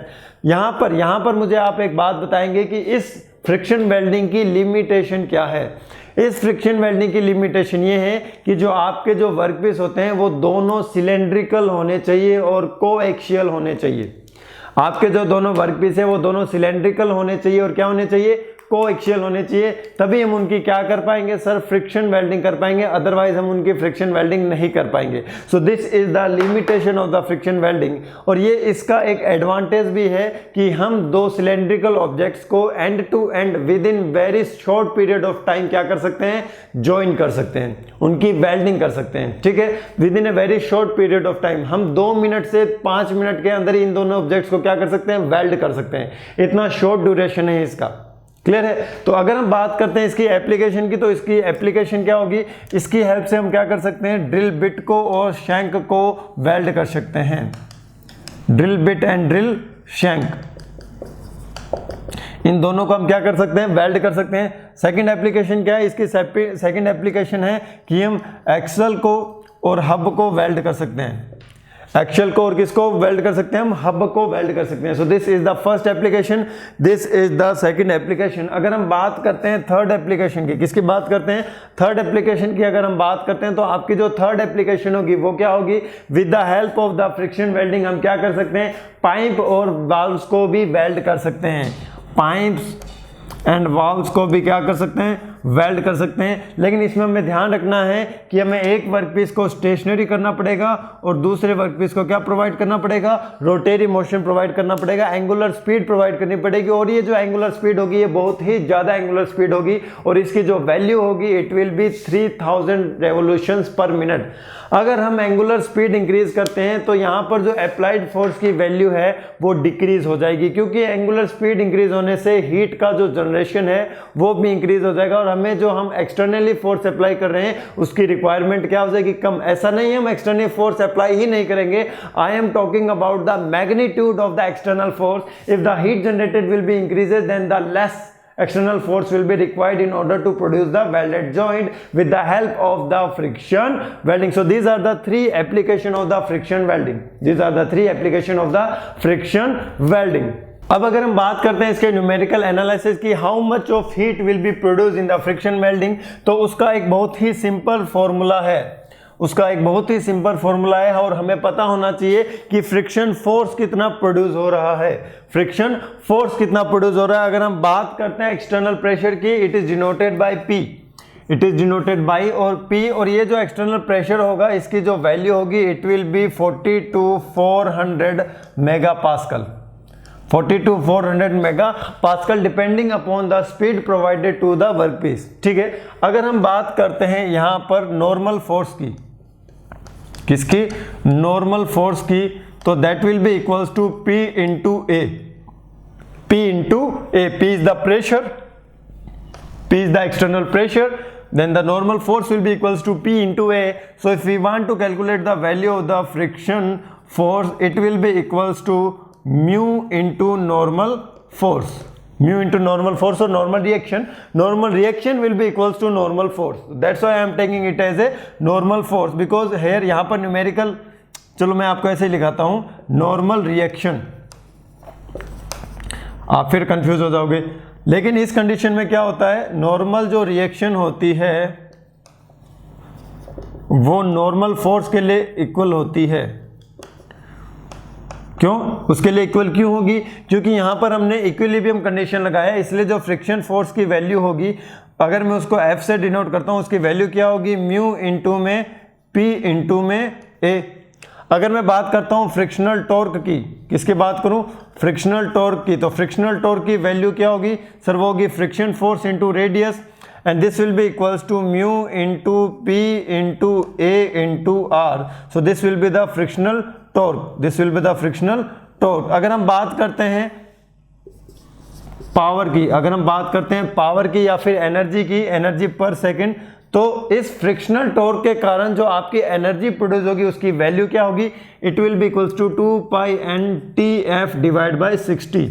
यहां पर मुझे आप एक बात बताएंगे कि इस फ्रिक्शन वेल्डिंग की लिमिटेशन क्या है? इस फ्रिक्शन वेल्डिंग की लिमिटेशन ये है कि जो आपके जो वर्कपीस होते हैं वो दोनों सिलेंड्रिकल होने चाहिए और कोएक्सियल होने चाहिए। आपके जो दोनों वर्कपीस है वो दोनों सिलेंड्रिकल होने चाहिए और क्या होने चाहिए? कोएक्सियल होने चाहिए, तभी हम उनकी क्या कर पाएंगे सर? फ्रिक्शन वेल्डिंग कर पाएंगे, अदरवाइज हम उनकी फ्रिक्शन वेल्डिंग नहीं कर पाएंगे। सो this is the limitation of the friction welding. और ये इसका एक एडवांटेज भी है कि हम दो सिलेंड्रिकल ऑब्जेक्ट्स को end to end within very short period of time क्या कर सकते हैं? ज्वाइन कर सकते हैं, उनकी वेल्डिंग कर सकते हैं। ठीक है, with in a very short period of time हम 2 मिनट से 5 मिनट के अंदर इन दोनों ऑब्जेक्ट्स को क्या कर सकते हैं? वेल्ड कर सकते हैं। इतना शॉर्ट ड्यूरेशन है इसका। क्लियर है? तो अगर हम बात करते हैं इसकी एप्लीकेशन की, तो इसकी एप्लीकेशन क्या होगी? इसकी हेल्प से हम क्या कर सकते हैं? ड्रिल बिट को और शैंक को वेल्ड कर सकते हैं। Drill bit and drill shank, इन दोनों को हम क्या कर सकते हैं? वेल्ड कर सकते हैं। सेकंड एप्लीकेशन क्या है इसकी? सेकंड एप्लीकेशन है कि हम एक्सल को और हब को वेल्ड कर सकते हैं। एक्सल को और किसको वेल्ड कर सकते हैं? हम हब को वेल्ड कर सकते हैं। सो this is the first application, this is the second application. अगर हम बात करते हैं थर्ड एप्लीकेशन की, किसकी बात करते हैं? थर्ड एप्लीकेशन की अगर हम बात करते हैं तो आपकी जो थर्ड एप्लीकेशन होगी वो क्या होगी? With the help of the friction welding हम क्या कर सकते हैं? पाइप और वाल्व्स को भी वेल्ड कर सकते हैं। पाइप्स एंड वाल्व्स को भी क्या कर सकते हैं? वेल्ड कर सकते हैं। लेकिन इसमें हमें ध्यान रखना है कि हमें एक वर्कपीस को स्टेशनरी करना पड़ेगा और दूसरे वर्कपीस को क्या प्रोवाइड करना पड़ेगा? रोटेरी मोशन प्रोवाइड करना पड़ेगा, एंगुलर स्पीड प्रोवाइड करनी पड़ेगी। और ये जो एंगुलर स्पीड होगी ये बहुत ही ज़्यादा एंगुलर स्पीड होगी और इसकी जो वैल्यू होगी इट विल बी 3000 रेवोल्यूशंस पर मिनट। अगर हम एंगुलर स्पीड इंक्रीज करते हैं तो यहाँ पर जो अप्लाइड फोर्स की वैल्यू है वो डिक्रीज हो जाएगी, क्योंकि एंगुलर स्पीड इंक्रीज होने से हीट का जो जनरेशन है वो भी इंक्रीज हो जाएगा और हमें जो हम एक्सटर्नली फोर्स अप्लाई कर रहे हैं उसकी रिक्वायरमेंट क्या हो जाएगी? कम। ऐसा नहीं है हम एक्सटर्नल फोर्स अप्लाई ही नहीं करेंगे। I am talking about the magnitude of the external force. If the heat generated will be increases then the less external force will be required in order to produce the welded joint with the help of the friction welding. So these are the three application of the friction welding. These are the three application of the friction welding. अब अगर हम बात करते हैं इसके numerical analysis की, how much of heat will be produce in the friction welding, तो उसका एक बहुत ही सिंपल फॉर्मूला है। उसका एक बहुत ही सिंपल फॉर्मूला है और हमें पता होना चाहिए कि फ्रिक्शन फोर्स कितना प्रोड्यूस हो रहा है। फ्रिक्शन फोर्स कितना प्रोड्यूस हो रहा है। अगर हम बात करते हैं एक्सटर्नल प्रेशर की, it is denoted by P, it is denoted by और P, और ये जो एक्सटर्नल प्रेशर होगा इसकी जो वैल्यू होगी it will be 40 to 400 mega pascal. 40 to 400 mega pascal depending upon the speed provided to the workpiece. ठीक है, अगर हम बात करते हैं यहाँ पर नॉर्मल फोर्स की, किसकी? नॉर्मल फोर्स की, तो that will be equals to P into a. P into a, P is the pressure, P is the external pressure, then the normal force will be equals to P into A. So if we want to calculate the value of the friction force, it will be equals to mu into normal force. Mu into normal force or normal reaction. Normal reaction will be equals to normal force. That's why I am taking it as a normal force, because here यहाँ पर numerical, चलो मैं आपको ऐसे ही लिखाता हूँ, normal reaction। आप फिर confuse हो जाओगे, लेकिन इस कंडीशन में क्या होता है? नॉर्मल जो रिएक्शन होती है वो नॉर्मल फोर्स के लिए इक्वल होती है। क्यों? उसके लिए इक्वल क्यों होगी? क्योंकि यहां पर हमने इक्विलिब्रियम कंडीशन लगाया, इसलिए जो फ्रिक्शन फोर्स की वैल्यू होगी, अगर मैं उसको F से डिनोट करता हूं, उसकी वैल्यू क्या होगी? म्यू इंटू में P इंटू में A। अगर मैं बात करता हूं फ्रिक्शनल टॉर्क की, किसकी बात करूं? फ्रिक्शनल टॉर्क की, तो फ्रिक्शनल टॉर्क की वैल्यू क्या होगी सर? वो होगी friction force into radius, and this will be equals to mu into P into A into R। So this will be the frictional torque, this will be the frictional torque. अगर हम बात करते हैं power की, अगर हम बात करते हैं पावर की या फिर एनर्जी की, एनर्जी पर सेकेंड, तो इस फ्रिक्शनल टॉर्क के कारण जो आपकी एनर्जी प्रोड्यूस होगी उसकी वैल्यू क्या होगी, it will be equals to 2 pi N T F divide by 60,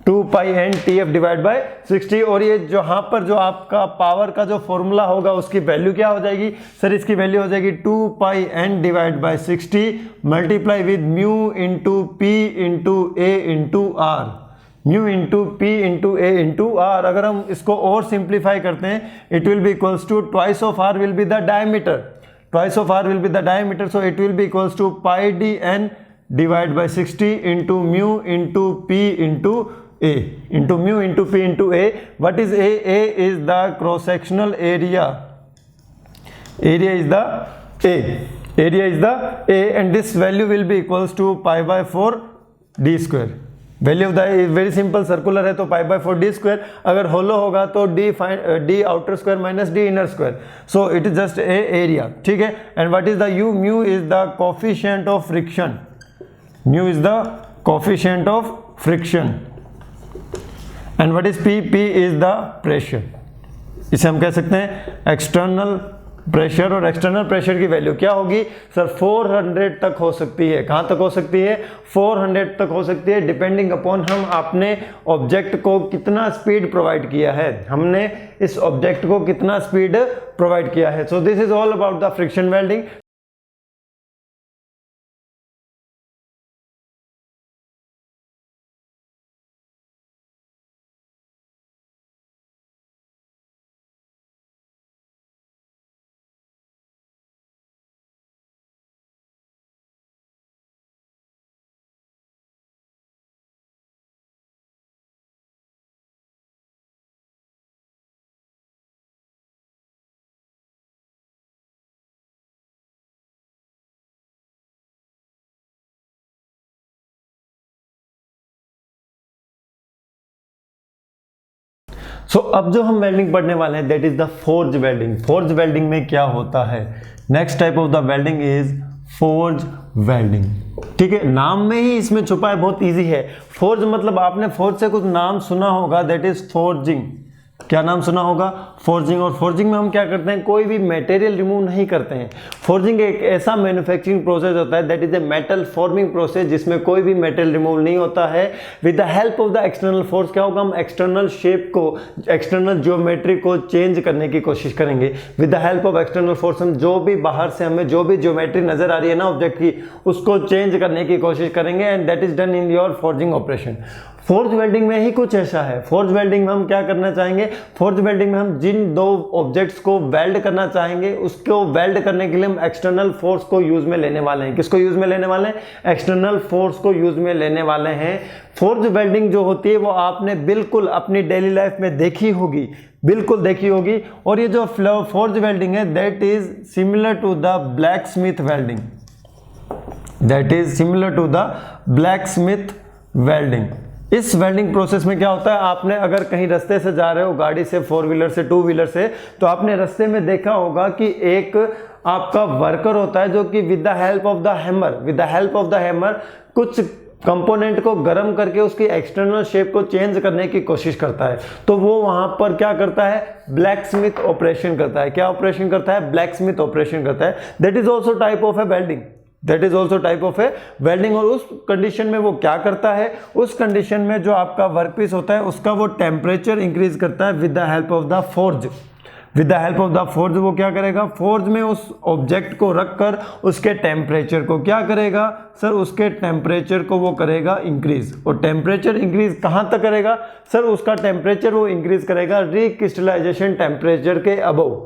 2 pi N T F divide by 60। और ये जहाँ पर जो आपका पावर का जो फॉर्मूला होगा उसकी वैल्यू क्या हो जाएगी सर, इसकी वैल्यू हो जाएगी 2 pi N divide by 60 multiply with mu into P into A into R, mu into P into A into R. अगर हम इसको और सिंप्लीफाई करते हैं it will be equals to twice of R will be the diameter, twice of R will be the diameter, so it will be equals to pi D N divide by 60 into mu into P into A into mu into P into A. What is A? A is the cross sectional area, area is the A, area is the A, and this value will be equals to pi by 4 D square. Value of the very simple, circular है तो पाई by 4 D square, अगर होलो होगा तो D outer square minus D inner square, so it is just a area, ठीक है। And what is the you? Mu is the coefficient of friction, mu is the coefficient of friction, and what is P? P is the pressure. इसे हम कह सकते हैं external pressure, और external pressure की value क्या होगी सर? 400 तक हो सकती है। कहाँ तक हो सकती है? 400 तक हो सकती है, डिपेंडिंग अपॉन हम अपने ऑब्जेक्ट को कितना स्पीड प्रोवाइड किया है, हमने इस ऑब्जेक्ट को कितना स्पीड प्रोवाइड किया है। So this is all about the friction welding. So अब जो हम वेल्डिंग पढ़ने वाले हैं that is the forge welding. Forge welding में क्या होता है? Next type of the welding is forge welding, ठीक है। नाम में ही इसमें छुपा है, बहुत इजी है। फोर्ज मतलब आपने फोर्ज से कुछ नाम सुना होगा, दैट इज फोर्जिंग। क्या नाम सुना होगा? फोर्जिंग। और फोर्जिंग में हम क्या करते हैं? कोई भी मटेरियल रिमूव नहीं करते हैं। फोर्जिंग एक ऐसा मैन्युफैक्चरिंग प्रोसेस होता है that is a metal forming process, जिसमें कोई भी मेटल रिमूव नहीं होता है। With the help of the external force क्या होगा? हम एक्सटर्नल शेप को, एक्सटर्नल ज्योमेट्री को चेंज करने की कोशिश करेंगे। With the help of external force हम जो भी बाहर से हमें जो भी ज्योमेट्री नजर आ रही है ना ऑब्जेक्ट की, उसको चेंज करने की कोशिश करेंगे, and that is done in your forging operation. Forge welding में ही कुछ ऐसा है। फोर्ज वेल्डिंग में हम क्या करना चाहेंगे? फोर्ज वेल्डिंग में हम जिन दो ऑब्जेक्ट्स को वेल्ड करना चाहेंगे, उसको वेल्ड करने के लिए हम एक्सटर्नल फोर्स को यूज में लेने वाले हैं। किसको यूज में लेने वाले हैं? एक्सटर्नल फोर्स को यूज में लेने वाले हैं। फोर्ज वेल्डिंग जो होती है वो आपने बिल्कुल अपनी डेली लाइफ में देखी होगी, बिल्कुल देखी होगी। और ये जो फोर्ज वेल्डिंग है that is similar to the blacksmith welding, that is similar to the blacksmith welding. इस वेल्डिंग प्रोसेस में क्या होता है? आपने अगर कहीं रास्ते से जा रहे हो गाड़ी से, 4 व्हीलर से, 2 व्हीलर से, तो आपने रास्ते में देखा होगा कि एक आपका वर्कर होता है जो कि with the help of the hammer, with the help of the hammer कुछ कंपोनेंट को गर्म करके उसकी एक्सटर्नल शेप को चेंज करने की कोशिश करता है। तो वो वहां पर क्या करता है? ब्लैक स्मिथ ऑपरेशन करता है। क्या ऑपरेशन करता है? ब्लैक स्मिथ ऑपरेशन करता है। That is also type of A welding, that is also type of A welding. और उस कंडीशन में वो क्या करता है? उस कंडीशन में जो आपका वर्कपीस होता है उसका वो टेम्परेचर इंक्रीज करता है with the help of the forge. With the help of the forge वो क्या करेगा? फोर्ज में उस ऑब्जेक्ट को रखकर उसके टेम्परेचर को क्या करेगा सर? उसके टेम्परेचर को वो करेगा इंक्रीज। और टेम्परेचर इंक्रीज कहाँ तक करेगा सर? उसका टेम्परेचर वो इंक्रीज करेगा रिक्रिस्टलाइजेशन टेम्परेचर के अबव।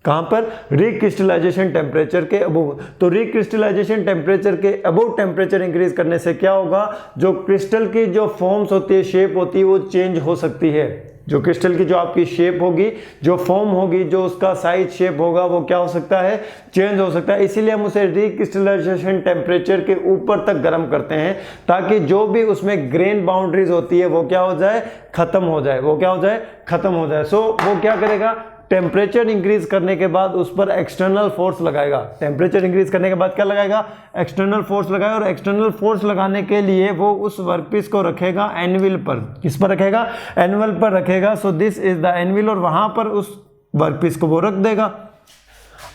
कहां पर? रिक्रिस्टलाइजेशन टेम्परेचर के अबव। तो रिक्रिस्टलाइजेशन टेम्परेचर के अबव टेम्परेचर इंक्रीज करने से क्या होगा? जो क्रिस्टल की जो फॉर्म्स होती है, शेप होती है, वो चेंज हो सकती है। जो क्रिस्टल की जो आपकी शेप होगी, जो फॉर्म होगी, जो उसका साइज शेप होगा, वो क्या हो सकता है? चेंज हो सकता है। इसीलिए हम उसे रिक्रिस्टलाइजेशन टेम्परेचर के ऊपर तक गर्म करते हैं, ताकि जो भी उसमें ग्रेन बाउंड्रीज होती है वो क्या हो जाए? खत्म हो जाए। वो क्या हो जाए? खत्म हो जाए। सो वो क्या करेगा? टेम्परेचर इंक्रीज करने के बाद उस पर एक्सटर्नल फोर्स लगाएगा। टेम्परेचर इंक्रीज करने के बाद क्या लगाएगा? एक्सटर्नल फोर्स लगाएगा। और एक्सटर्नल फोर्स लगाने के लिए वो उस वर्कपीस को रखेगा एनविल पर। किस पर रखेगा? एनविल पर रखेगा। सो दिस इज द एनविल। और वहां पर उस वर्कपीस को वो रख देगा।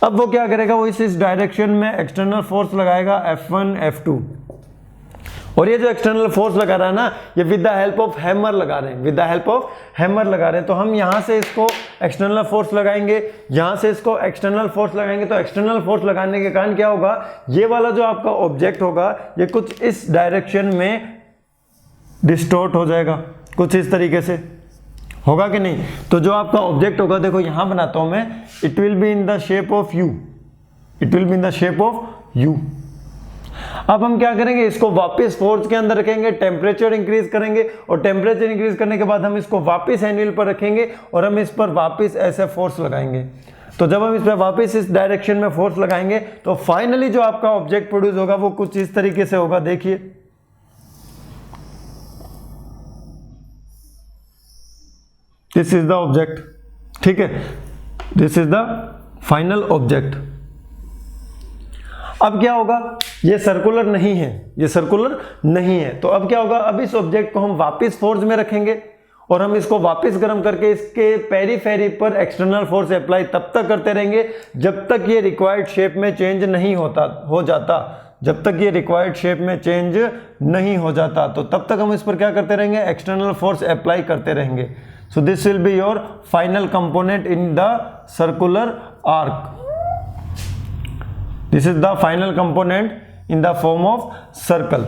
अब वो क्या करेगा, वो इस डायरेक्शन में एक्सटर्नल फोर्स लगाएगा F1 F2, और ये जो एक्सटर्नल फोर्स लगा रहा है ना, ये with the help of hammer लगा रहे हैं, with the help of hammer लगा रहे हैं। तो हम यहाँ से इसको एक्सटर्नल फोर्स लगाएंगे, यहाँ से इसको एक्सटर्नल फोर्स लगाएंगे। तो एक्सटर्नल फोर्स लगाने के कारण क्या होगा, ये वाला जो आपका ऑब्जेक्ट होगा ये कुछ इस डायरेक्शन में डिस्टॉर्ट हो जाएगा, कुछ इस तरीके से होगा कि नहीं। तो जो आपका ऑब्जेक्ट होगा, देखो यहाँ बनाता हूँ मैं, it will be in the shape of you, it will be in the shape of you. अब हम क्या करेंगे, इसको वापस फोर्स के अंदर रखेंगे, टेम्परेचर इंक्रीज करेंगे, और टेम्परेचर इंक्रीज करने के बाद हम इसको वापस एंविल पर रखेंगे और हम इस पर वापस ऐसे फोर्स लगाएंगे। तो जब हम इस पर वापस इस डायरेक्शन में फोर्स लगाएंगे तो फाइनली जो आपका ऑब्जेक्ट प्रोड्यूस होगा वो कुछ इस तरीके से होगा। देखिए, दिस इज द ऑब्जेक्ट, ठीक है, this is the final object. अब क्या होगा, ये सर्कुलर नहीं है, ये सर्कुलर नहीं है। तो अब क्या होगा, अब इस ऑब्जेक्ट को हम वापस फोर्स में रखेंगे और हम इसको वापस गर्म करके इसके पेरीफेरी पर एक्सटर्नल फोर्स अप्लाई तब तक करते रहेंगे जब तक ये रिक्वायर्ड शेप में चेंज नहीं हो जाता, जब तक ये रिक्वायर्ड शेप में चेंज नहीं हो जाता। तो तब तक हम इस पर क्या करते रहेंगे, एक्सटर्नल फोर्स अप्लाई करते रहेंगे। सो this will be your final component in the circular arc. This is the final component in the form of circle,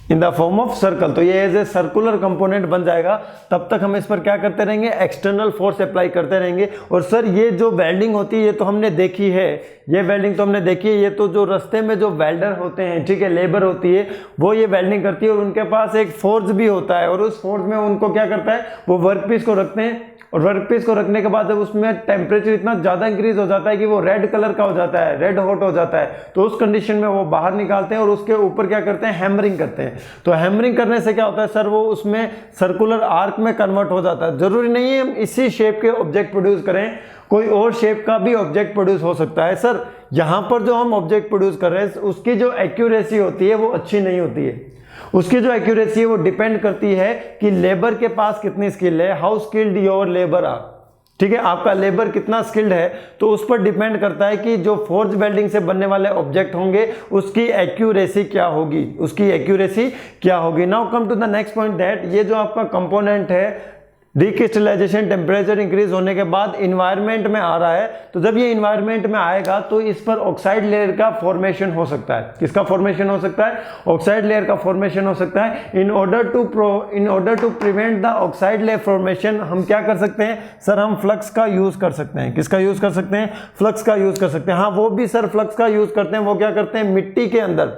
in the form of circle। तो ये एज ए सर्कुलर कंपोनेंट बन जाएगा। तब तक हम इस पर क्या करते रहेंगे, एक्सटर्नल फोर्स अप्लाई करते रहेंगे। और सर ये जो वेल्डिंग होती है ये तो हमने देखी है, ये वेल्डिंग तो हमने देखी है। ये तो जो रास्ते में जो वेल्डर होते हैं, ठीक है, लेबर होती है, वो ये वेल्डिंग करती है और उनके पास एक फोर्स भी होता है, और उस फोर्स में उनको क्या करता है, वो वर्कपीस को रखते हैं, और वर्कपीस को रखने के बाद जब उसमें टेम्परेचर इतना ज़्यादा इंक्रीज हो जाता है कि वो रेड कलर का हो जाता है, रेड हॉट हो जाता है, तो उस कंडीशन में वो बाहर निकालते हैं और उसके ऊपर क्या करते हैं, हैमरिंग करते हैं। तो हैमरिंग करने से क्या होता है सर, वो उसमें सर्कुलर आर्क में कन्वर्ट हो जाता है। जरूरी नहीं है हम इसी शेप के ऑब्जेक्ट प्रोड्यूस करें, कोई और शेप का भी ऑब्जेक्ट प्रोड्यूस हो सकता है। सर यहाँ पर जो हम ऑब्जेक्ट प्रोड्यूस कर रहे हैं उसकी जो एक्यूरेसी होती है वो अच्छी नहीं होती है। उसकी जो एक्यूरेसी है वो डिपेंड करती है कि लेबर के पास कितनी स्किल है, how skilled your labour are, ठीक है, आपका लेबर कितना स्किल्ड है। तो उस पर डिपेंड करता है कि जो फोर्ज वेल्डिंग से बनने वाले ऑब्जेक्ट होंगे उसकी एक्यूरेसी क्या होगी, उसकी एक्यूरेसी क्या होगी। Now come to the next point that ये जो आपका कंपोनेंट है डिक्रिस्टलाइजेशन टेम्परेचर इंक्रीज होने के बाद इन्वायरमेंट में आ रहा है। तो जब ये इन्वायरमेंट में आएगा तो इस पर ऑक्साइड लेयर का फॉर्मेशन हो सकता है। किसका फॉर्मेशन हो सकता है, ऑक्साइड लेयर का फॉर्मेशन हो सकता है। In order to prevent the oxide layer formation हम क्या कर सकते हैं सर, हम फ्लक्स का यूज कर सकते हैं। किसका यूज कर सकते हैं, फ्लक्स का यूज कर सकते हैं। हाँ वो भी सर फ्लक्स का यूज करते हैं, वो क्या करते हैं, मिट्टी के अंदर,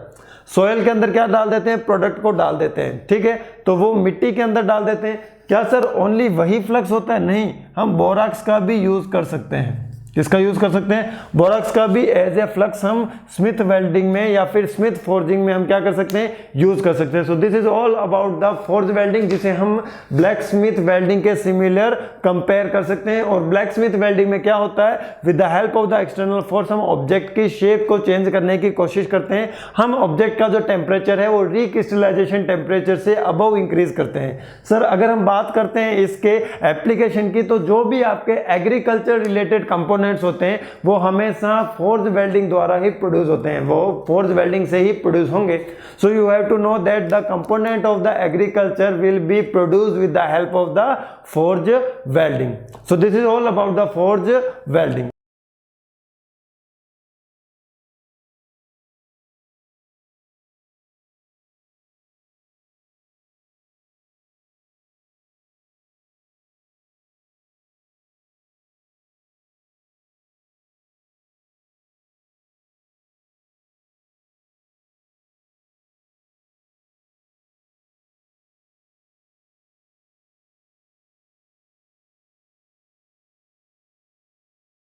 सोयल के अंदर क्या डाल देते हैं, प्रोडक्ट को डाल देते हैं, ठीक है, तो वो मिट्टी के अंदर डाल देते हैं। क्या सर ओनली वही फ्लक्स होता है, नहीं, हम बोराक्स का भी यूज कर सकते हैं। किसका यूज कर सकते हैं, बोराक्स का भी एज ए फ्लक्स हम स्मिथ वेल्डिंग में या फिर स्मिथ फोर्जिंग में हम क्या कर सकते हैं, यूज कर सकते हैं। सो this is all about the forge welding, जिसे हम ब्लैक स्मिथ वेल्डिंग के सिमिलर कंपेयर कर सकते हैं। और ब्लैक स्मिथ वेल्डिंग में क्या होता है, with the help of the external force हम ऑब्जेक्ट की शेप को चेंज करने की कोशिश करते हैं। हम ऑब्जेक्ट का जो टेम्परेचर है वो रिक्रिस्टलाइजेशन टेम्परेचर से अबव इंक्रीज करते हैं। सर अगर हम बात करते हैं इसके एप्लीकेशन की, तो जो भी आपके एग्रीकल्चर रिलेटेड कंपोनेंट होते हैं वो हमेशा फोर्ज वेल्डिंग द्वारा ही प्रोड्यूस होते हैं, वो फोर्ज वेल्डिंग से ही प्रोड्यूस होंगे। So you have to know that the component of the agriculture will be produced with the help of the forge welding. So this is all about the forge welding.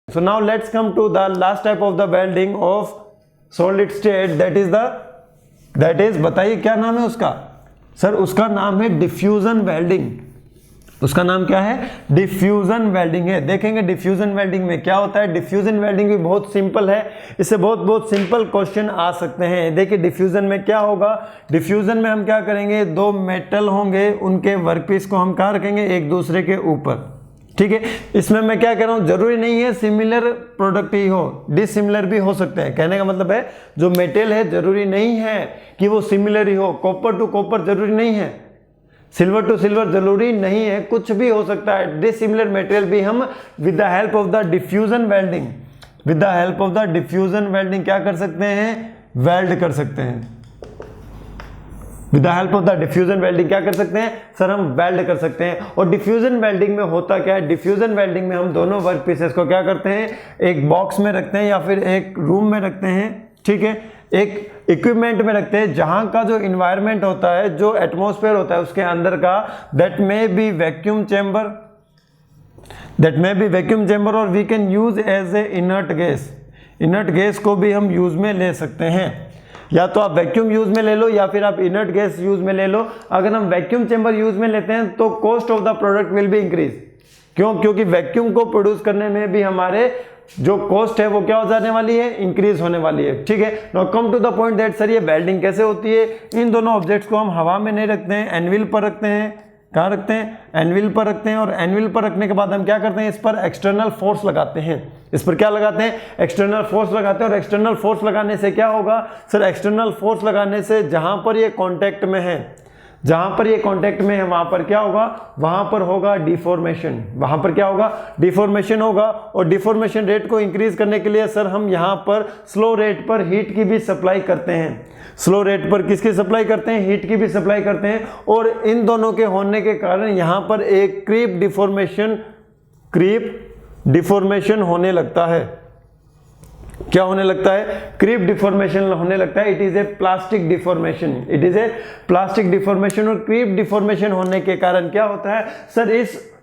So now let's come to the last type of the welding of solid state, that is बताइए क्या नाम है उसका sir, उसका नाम है diffusion welding. उसका नाम क्या है, डिफ्यूजन वेल्डिंग है। देखेंगे डिफ्यूजन वेल्डिंग में क्या होता है। डिफ्यूजन वेल्डिंग भी बहुत सिंपल है, इससे बहुत सिंपल क्वेश्चन आ सकते हैं। देखिए डिफ्यूजन में क्या होगा, डिफ्यूजन में हम क्या करेंगे, दो मेटल होंगे, उनके वर्कपीस को हम कहाँ रखेंगे, एक दूसरे के ऊपर, ठीक है। इसमें मैं क्या कह रहा हूँ, जरूरी नहीं है सिमिलर प्रोडक्ट ही हो, डिसिमिलर भी हो सकते हैं। कहने का मतलब है जो मेटल है जरूरी नहीं है कि वो सिमिलर ही हो, कॉपर टू कॉपर जरूरी नहीं है, सिल्वर टू सिल्वर जरूरी नहीं है, कुछ भी हो सकता है। डिसिमिलर मटेरियल भी हम with the help of the diffusion welding, with the help of the diffusion welding क्या कर सकते हैं, वेल्ड कर सकते हैं। With the help of the diffusion welding क्या कर सकते हैं सर, हम वेल्ड कर सकते हैं। और डिफ्यूजन वेल्डिंग में होता क्या है, डिफ्यूजन वेल्डिंग में हम दोनों वर्क पीसेस को क्या करते हैं, एक बॉक्स में रखते हैं या फिर एक रूम में रखते हैं, ठीक है, एक इक्विपमेंट में रखते हैं जहां का जो इन्वायरमेंट होता है, जो एटमॉस्फेयर होता है उसके अंदर का, that may be vacuum chamber, that may be vacuum chamber, और we can use as a inert gas. Inert gas को भी हम यूज में ले सकते हैं, या तो आप वैक्यूम यूज में ले लो या फिर आप इनर्ट गैस यूज में ले लो। अगर हम वैक्यूम चैम्बर यूज में लेते हैं तो cost of the product will be increase. क्यों? क्योंकि वैक्यूम को प्रोड्यूस करने में भी हमारे जो कॉस्ट है वो क्या हो जाने वाली है, इंक्रीज होने वाली है, ठीक है। Now come to the point that sir ये वेल्डिंग कैसे होती है। इन दोनों ऑब्जेक्ट्स को हम हवा में नहीं रखते हैं, एनविल पर रखते हैं। कहाँ रखते हैं, एनविल पर रखते हैं, और एनविल पर रखने के बाद हम क्या करते हैं, इस पर एक्सटर्नल फोर्स लगाते हैं। इस पर क्या लगाते हैं, एक्सटर्नल फोर्स लगाते हैं। और एक्सटर्नल फोर्स लगाने से क्या होगा सर, एक्सटर्नल फोर्स लगाने से जहां पर ये कांटेक्ट में है, जहां पर ये कांटेक्ट में है वहां पर क्या होगा, वहां पर होगा डिफॉर्मेशन, वहां पर क्या होगा, डिफॉर्मेशन होगा। और डिफॉर्मेशन रेट को इंक्रीज करने के लिए सर हम यहां पर स्लो रेट पर हीट की भी सप्लाई करते हैं। स्लो रेट पर किसकी सप्लाई करते हैं, हीट की भी सप्लाई करते हैं। और इन दोनों के होने के कारण यहां पर एक क्रीप डिफॉर्मेशन होने लगता है। क्या होने लगता है, क्रीप डिफॉर्मेशन होने लगता है। It is a plastic deformation, it is a plastic deformation. और क्रीप डिफॉर्मेशन होने के कारण क्या होता है सर,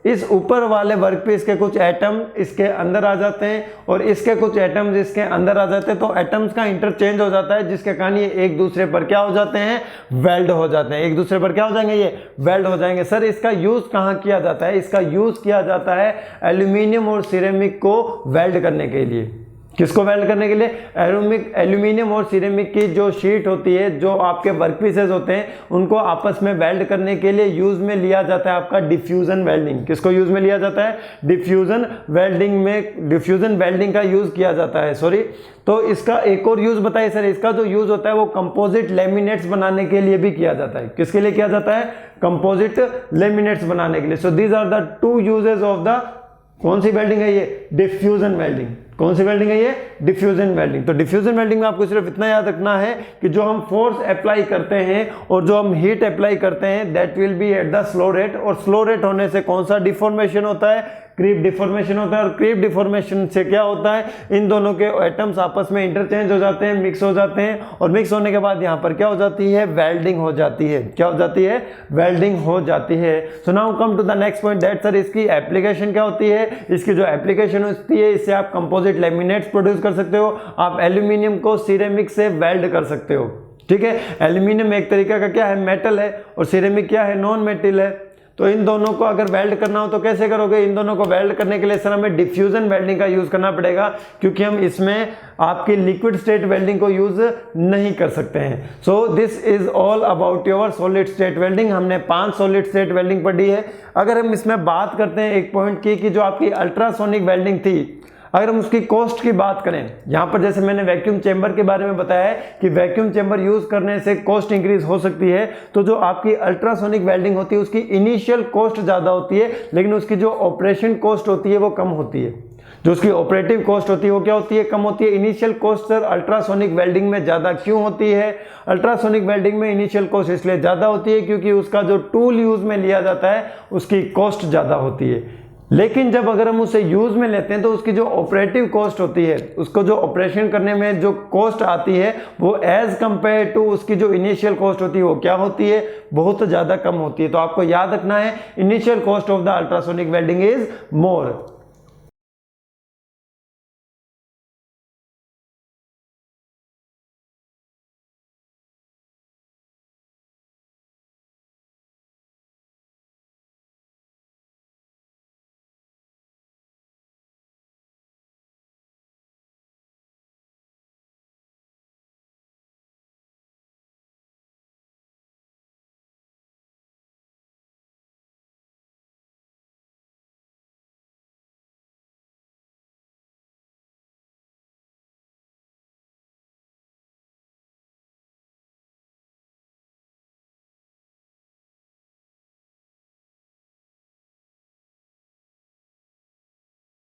इस ऊपर वाले वर्कपीस के कुछ एटम इसके अंदर आ जाते हैं और इसके कुछ एटम्स इसके अंदर आ जाते हैं। तो एटम्स का इंटरचेंज हो जाता है, जिसके कारण ये एक दूसरे पर क्या हो जाते हैं, वेल्ड हो जाते हैं। एक दूसरे पर क्या हो जाएंगे, ये वेल्ड हो जाएंगे। सर इसका यूज कहाँ किया जाता है, इसका यूज किया जाता है एल्यूमिनियम और सिरेमिक को वेल्ड करने के लिए। किसको वेल्ड करने के लिए, एल्यूमिनियम और सिरेमिक की जो शीट होती है, जो आपके वर्कपीसेस होते हैं, उनको आपस में वेल्ड करने के लिए यूज में लिया जाता है आपका डिफ्यूजन वेल्डिंग। किसको यूज में लिया जाता है, डिफ्यूजन वेल्डिंग में, डिफ्यूजन वेल्डिंग का यूज किया जाता है। सॉरी, तो इसका एक और यूज बताइए सर, इसका जो यूज होता है वो कंपोजिट लेमिनेट्स बनाने के लिए भी किया जाता है। किसके लिए किया जाता है, कंपोजिट लेमिनेट्स बनाने के लिए। So these are the two uses of the, कौन सी वेल्डिंग है ये, डिफ्यूजन वेल्डिंग। कौन सी वेल्डिंग है ये, डिफ्यूजन वेल्डिंग। तो डिफ्यूजन वेल्डिंग में आपको सिर्फ इतना याद रखना है कि जो हम फोर्स अप्लाई करते हैं और जो हम हीट अप्लाई करते हैं, that will B at the slow rate. और स्लो रेट होने से कौन सा डिफॉर्मेशन होता है, क्रीप डिफॉर्मेशन होता है। और क्रीप डिफॉर्मेशन से क्या होता है, इन दोनों के एटम्स आपस में इंटरचेंज हो जाते हैं, मिक्स हो जाते हैं। और मिक्स होने के बाद यहाँ पर क्या हो जाती है, वेल्डिंग हो जाती है। क्या हो जाती है, वेल्डिंग हो जाती है। So now come to the next point, that sir इसकी एप्लीकेशन क्या होती है। इसकी जो एप्लीकेशन होती है, इससे आप कंपोजिट लेमिनेट्स प्रोड्यूस कर सकते हो। आप एल्यूमिनियम को सिरेमिक से वेल्ड कर सकते हो, ठीक है। एल्यूमिनियम एक तरीका का क्या है, मेटल है, और सिरेमिक क्या है, नॉन मेटल है। तो इन दोनों को अगर वेल्ड करना हो तो कैसे करोगे, इन दोनों को वेल्ड करने के लिए सर हमें डिफ्यूजन वेल्डिंग का यूज करना पड़ेगा, क्योंकि हम इसमें आपकी लिक्विड स्टेट वेल्डिंग को यूज नहीं कर सकते हैं। सो this is all about your solid state welding. हमने 5 सॉलिड स्टेट वेल्डिंग पढ़ी है। अगर हम इसमें बात करते हैं एक पॉइंट की, कि जो आपकी अल्ट्रासोनिक वेल्डिंग थी, अगर हम उसकी कॉस्ट की बात करें, यहां पर जैसे मैंने वैक्यूम चेंबर के बारे में बताया है कि वैक्यूम चेंबर यूज करने से कॉस्ट इंक्रीज हो सकती है, तो जो आपकी अल्ट्रासोनिक वेल्डिंग होती है उसकी इनिशियल कॉस्ट ज्यादा होती है, लेकिन उसकी जो ऑपरेशन कॉस्ट होती है वो कम होती है। जो उसकी ऑपरेटिव कॉस्ट होती है वो क्या होती है, कम होती है। Initial cost sir ultrasonic welding में ज्यादा क्यों होती है, अल्ट्रासोनिक वेल्डिंग में इनिशियल कॉस्ट इसलिए ज्यादा होती है क्योंकि उसका जो टूल यूज में लिया जाता है उसकी कॉस्ट ज्यादा होती है। लेकिन जब अगर हम उसे यूज में लेते हैं तो उसकी जो ऑपरेटिव कॉस्ट होती है, उसको जो ऑपरेशन करने में जो कॉस्ट आती है, वो एज कंपेयर टू उसकी जो इनिशियल कॉस्ट होती है वो क्या होती है, बहुत ज्यादा कम होती है। तो आपको याद रखना है, initial cost of the ultrasonic welding is more.